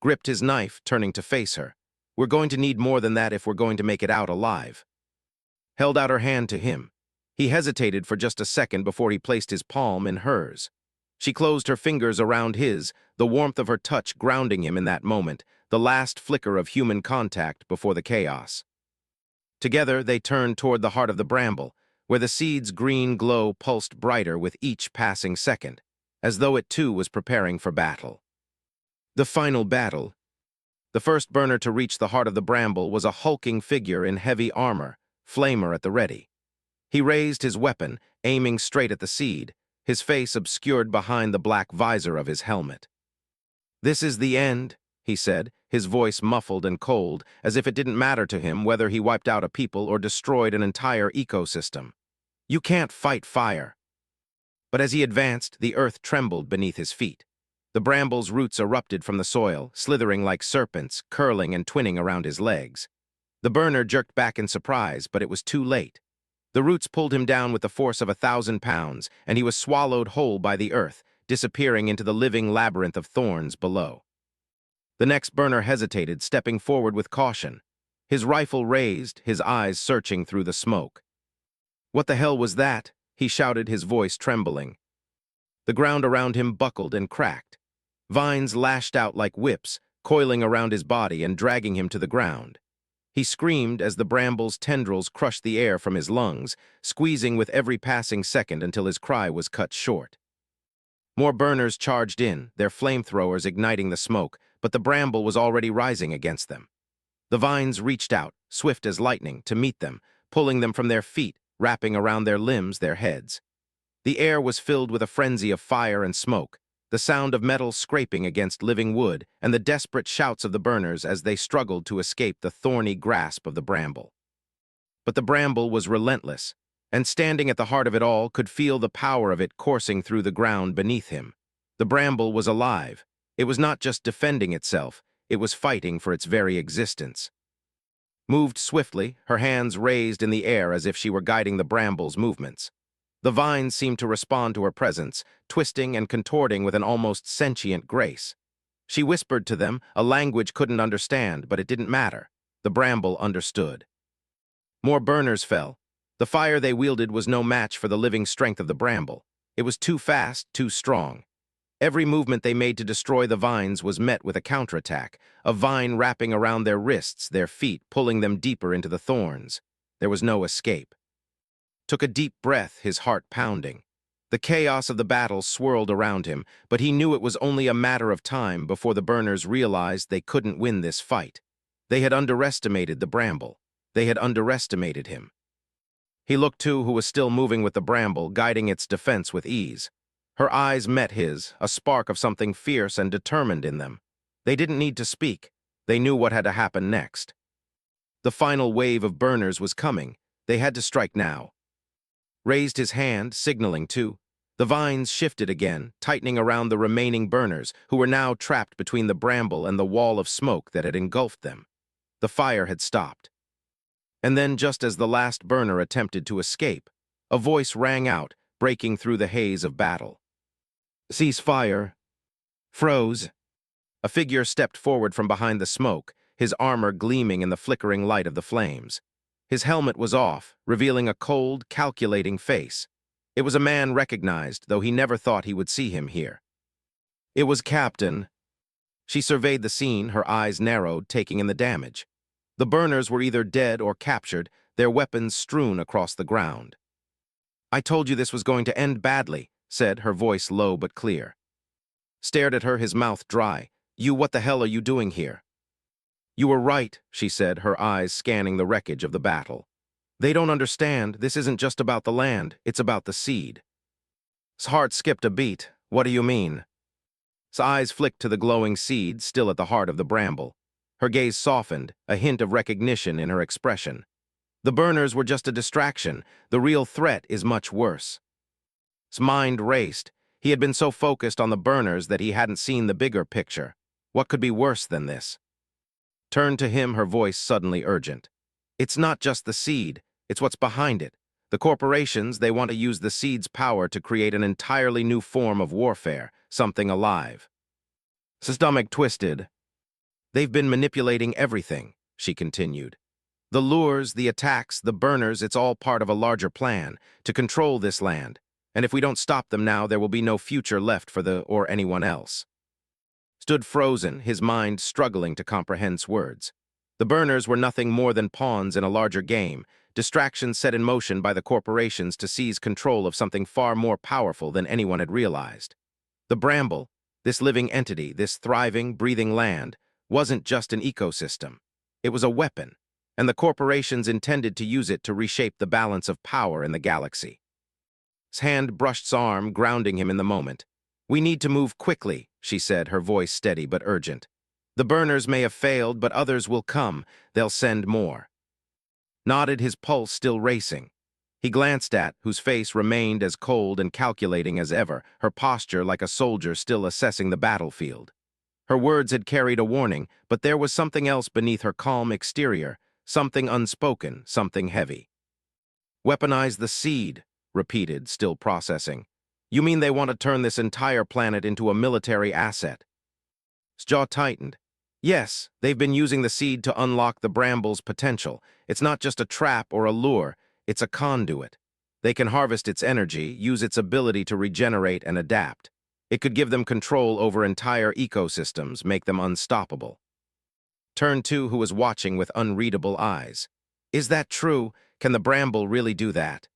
Gripped his knife, turning to face her. "We're going to need more than that if we're going to make it out alive." Held out her hand to him. He hesitated for just a second before he placed his palm in hers. She closed her fingers around his, the warmth of her touch grounding him in that moment, the last flicker of human contact before the chaos. Together, they turned toward the heart of the bramble, where the seed's green glow pulsed brighter with each passing second, as though it too was preparing for battle. The final battle. The first burner to reach the heart of the bramble was a hulking figure in heavy armor, flamer at the ready. He raised his weapon, aiming straight at the seed, his face obscured behind the black visor of his helmet. "This is the end," he said, his voice muffled and cold, as if it didn't matter to him whether he wiped out a people or destroyed an entire ecosystem. "You can't fight fire." But as he advanced, the earth trembled beneath his feet. The bramble's roots erupted from the soil, slithering like serpents, curling and twinning around his legs. The burner jerked back in surprise, but it was too late. The roots pulled him down with the force of 1,000 pounds, and he was swallowed whole by the earth, disappearing into the living labyrinth of thorns below. The next burner hesitated, stepping forward with caution. His rifle raised, his eyes searching through the smoke. "What the hell was that?" he shouted, his voice trembling. The ground around him buckled and cracked. Vines lashed out like whips, coiling around his body and dragging him to the ground. He screamed as the bramble's tendrils crushed the air from his lungs, squeezing with every passing second until his cry was cut short. More burners charged in, their flamethrowers igniting the smoke, but the bramble was already rising against them. The vines reached out, swift as lightning, to meet them, pulling them from their feet, wrapping around their limbs, their heads. The air was filled with a frenzy of fire and smoke. the sound of metal scraping against living wood, and the desperate shouts of the burners as they struggled to escape the thorny grasp of the bramble. But the bramble was relentless, and standing at the heart of it all could feel the power of it coursing through the ground beneath him. The bramble was alive. It was not just defending itself, it was fighting for its very existence. Moved swiftly, her hands raised in the air as if she were guiding the bramble's movements. The vines seemed to respond to her presence, twisting and contorting with an almost sentient grace. She whispered to them, a language couldn't understand, but it didn't matter. The bramble understood. More burners fell. The fire they wielded was no match for the living strength of the bramble. It was too fast, too strong. Every movement they made to destroy the vines was met with a counterattack, a vine wrapping around their wrists, their feet, pulling them deeper into the thorns. There was no escape. Took a deep breath, his heart pounding. The chaos of the battle swirled around him, but he knew it was only a matter of time before the burners realized they couldn't win this fight. They had underestimated the bramble. They had underestimated him. He looked to who was still moving with the bramble, guiding its defense with ease. Her eyes met his, a spark of something fierce and determined in them. They didn't need to speak. They knew what had to happen next. The final wave of burners was coming. They had to strike now. Raised his hand, signaling to. The vines shifted again, tightening around the remaining burners, who were now trapped between the bramble and the wall of smoke that had engulfed them. The fire had stopped. And then, just as the last burner attempted to escape, a voice rang out, breaking through the haze of battle. "Cease fire." Froze. A figure stepped forward from behind the smoke, his armor gleaming in the flickering light of the flames. His helmet was off, revealing a cold, calculating face. It was a man recognized, though he never thought he would see him here. It was Captain. She surveyed the scene, her eyes narrowed, taking in the damage. The burners were either dead or captured, their weapons strewn across the ground. "I told you this was going to end badly," said, her voice low but clear. Stared at her, his mouth dry. What the hell are you doing here?" "You were right," she said, her eyes scanning the wreckage of the battle. "They don't understand. This isn't just about the land. It's about the seed." His heart skipped a beat. "What do you mean?" His eyes flicked to the glowing seed, still at the heart of the bramble. Her gaze softened, a hint of recognition in her expression. "The burners were just a distraction. The real threat is much worse." His mind raced. He had been so focused on the burners that he hadn't seen the bigger picture. What could be worse than this? Turned to him, her voice suddenly urgent. "It's not just the seed. It's what's behind it. The corporations, they want to use the seed's power to create an entirely new form of warfare, something alive." His stomach twisted. "They've been manipulating everything," she continued. "The lures, the attacks, the burners, it's all part of a larger plan to control this land. And if we don't stop them now, there will be no future left for the or anyone else." Stood frozen, his mind struggling to comprehend words. The burners were nothing more than pawns in a larger game, distractions set in motion by the corporations to seize control of something far more powerful than anyone had realized. The bramble, this living entity, this thriving, breathing land, wasn't just an ecosystem. It was a weapon, and the corporations intended to use it to reshape the balance of power in the galaxy. His hand brushed his arm, grounding him in the moment. "We need to move quickly," she said, her voice steady but urgent. "The burners may have failed, but others will come. They'll send more." Nodded, his pulse still racing. He glanced at, whose face remained as cold and calculating as ever, her posture like a soldier still assessing the battlefield. Her words had carried a warning, but there was something else beneath her calm exterior, something unspoken, something heavy. "Weaponize the seed," repeated, still processing. "You mean they want to turn this entire planet into a military asset?" His jaw tightened. "Yes, they've been using the seed to unlock the bramble's potential. It's not just a trap or a lure, it's a conduit. They can harvest its energy, use its ability to regenerate and adapt. It could give them control over entire ecosystems, make them unstoppable." Turned to who was watching with unreadable eyes. "Is that true? Can the bramble really do that?"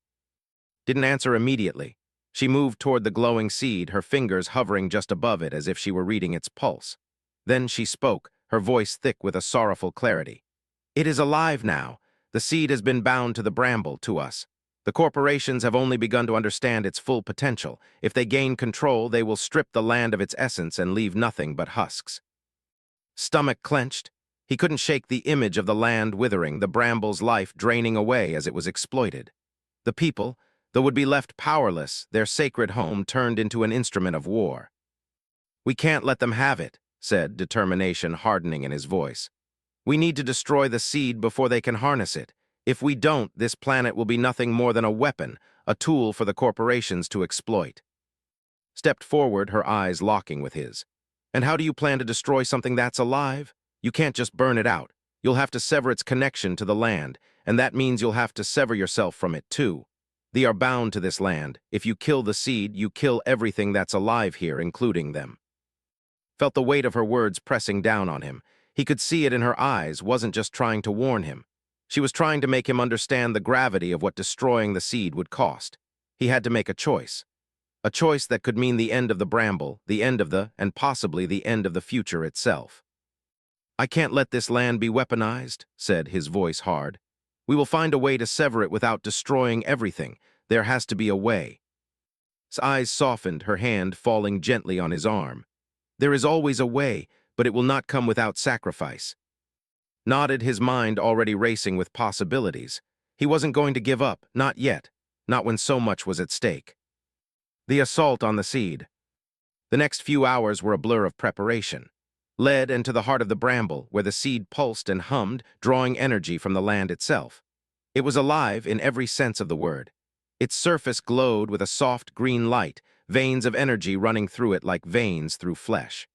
Didn't answer immediately. She moved toward the glowing seed, her fingers hovering just above it as if she were reading its pulse. Then she spoke, her voice thick with a sorrowful clarity. "It is alive now. The seed has been bound to the bramble, to us. The corporations have only begun to understand its full potential. If they gain control, they will strip the land of its essence and leave nothing but husks. Stomach clenched, he couldn't shake the image of the land withering, the bramble's life draining away as it was exploited. The people, though, would be left powerless, their sacred home turned into an instrument of war. "We can't let them have it," said, determination hardening in his voice. "We need to destroy the seed before they can harness it. If we don't, this planet will be nothing more than a weapon, a tool for the corporations to exploit." Stepped forward, her eyes locking with his. "And how do you plan to destroy something that's alive? You can't just burn it out. You'll have to sever its connection to the land, and that means you'll have to sever yourself from it too. They are bound to this land. If you kill the seed, you kill everything that's alive here, including them." Felt the weight of her words pressing down on him. He could see it in her eyes, wasn't just trying to warn him. She was trying to make him understand the gravity of what destroying the seed would cost. He had to make a choice. A choice that could mean the end of the bramble, the end of and possibly the end of the future itself. "I can't let this land be weaponized," said, his voice hard. "We will find a way to sever it without destroying everything. There has to be a way." His eyes softened, her hand falling gently on his arm. "There is always a way, but it will not come without sacrifice." Nodded, his mind already racing with possibilities. He wasn't going to give up, not yet, not when so much was at stake. The assault on the seed. The next few hours were a blur of preparation. Led into the heart of the bramble, where the seed pulsed and hummed, drawing energy from the land itself. It was alive in every sense of the word. Its surface glowed with a soft green light, veins of energy running through it like veins through flesh.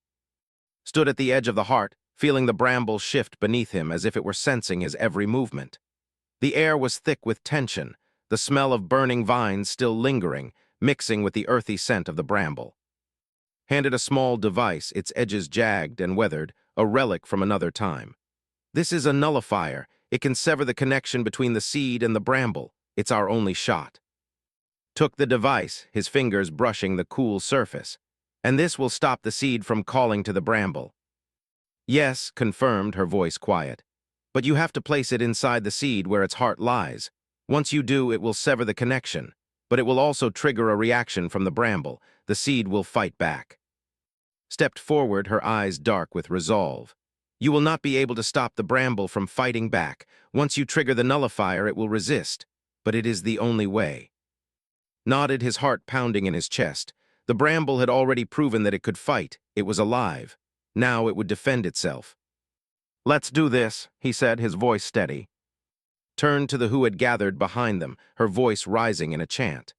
Stood at the edge of the heart, feeling the bramble shift beneath him as if it were sensing his every movement. The air was thick with tension, the smell of burning vines still lingering, mixing with the earthy scent of the bramble. Handed a small device, its edges jagged and weathered, a relic from another time. "This is a nullifier. It can sever the connection between the seed and the bramble. It's our only shot." Took the device, his fingers brushing the cool surface. "And this will stop the seed from calling to the bramble." "Yes," confirmed, her voice quiet. "But you have to place it inside the seed where its heart lies. Once you do, it will sever the connection. But it will also trigger a reaction from the bramble. The seed will fight back." Stepped forward, her eyes dark with resolve. "You will not be able to stop the bramble from fighting back. Once you trigger the nullifier, it will resist. But it is the only way." Nodded, his heart pounding in his chest. The bramble had already proven that it could fight. It was alive. Now it would defend itself. "Let's do this," he said, his voice steady. Turned to the who had gathered behind them, her voice rising in a chant.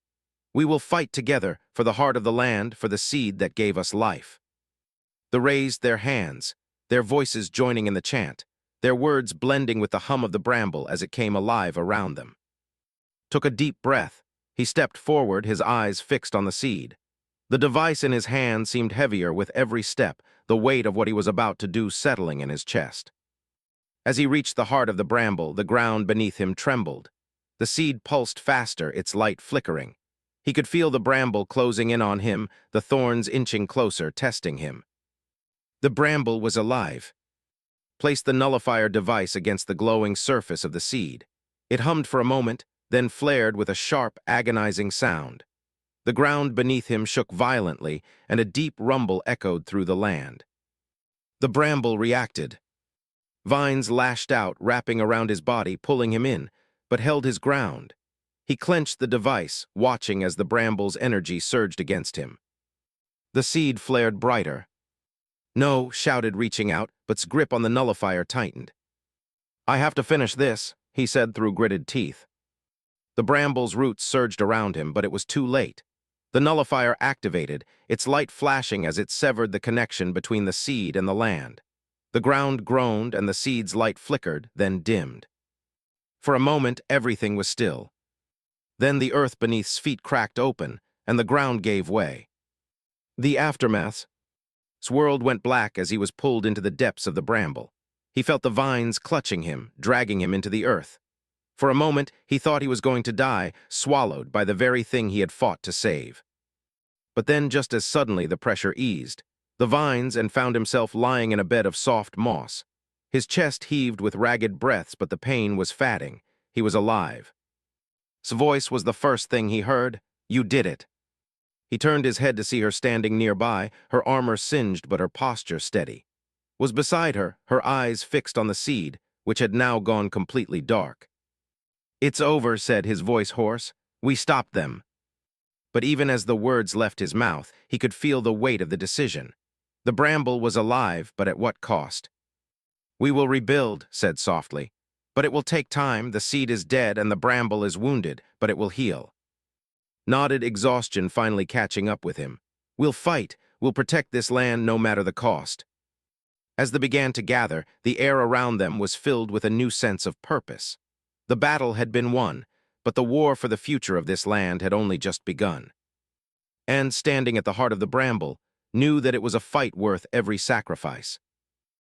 "We will fight together for the heart of the land, for the seed that gave us life." They raised their hands, their voices joining in the chant, their words blending with the hum of the bramble as it came alive around them. Took a deep breath. He stepped forward, his eyes fixed on the seed. The device in his hand seemed heavier with every step, the weight of what he was about to do settling in his chest. As he reached the heart of the bramble, the ground beneath him trembled. The seed pulsed faster, its light flickering. He could feel the bramble closing in on him, the thorns inching closer, testing him. The bramble was alive. Placed the nullifier device against the glowing surface of the seed. It hummed for a moment, then flared with a sharp, agonizing sound. The ground beneath him shook violently, and a deep rumble echoed through the land. The bramble reacted. Vines lashed out, wrapping around his body, pulling him in, but held his ground. He clenched the device, watching as the bramble's energy surged against him. The seed flared brighter. "No," shouted, reaching out, but's grip on the nullifier tightened. "I have to finish this," he said through gritted teeth. The bramble's roots surged around him, but it was too late. The nullifier activated, its light flashing as it severed the connection between the seed and the land. The ground groaned, and the seed's light flickered, then dimmed. For a moment, everything was still. Then the earth beneath's feet cracked open, and the ground gave way. The aftermath. His world went black as he was pulled into the depths of the bramble. He felt the vines clutching him, dragging him into the earth. For a moment, he thought he was going to die, swallowed by the very thing he had fought to save. But then, just as suddenly, the pressure eased. The vines, and found himself lying in a bed of soft moss. His chest heaved with ragged breaths, but the pain was fatting. He was alive. voice was the first thing he heard. "You did it." He turned his head to see her standing nearby, her armor singed but her posture steady. Was beside her, her eyes fixed on the seed, which had now gone completely dark. "It's over," said his voice hoarse. "We stopped them." But even as the words left his mouth, he could feel the weight of the decision. The bramble was alive, but at what cost? "We will rebuild," said softly. "But it will take time. The seed is dead and the bramble is wounded, but it will heal." Nodded exhaustion finally catching up with him. "We'll fight. We'll protect this land no matter the cost." As they began to gather, the air around them was filled with a new sense of purpose. The battle had been won, but the war for the future of this land had only just begun. And, standing at the heart of the bramble, knew that it was a fight worth every sacrifice.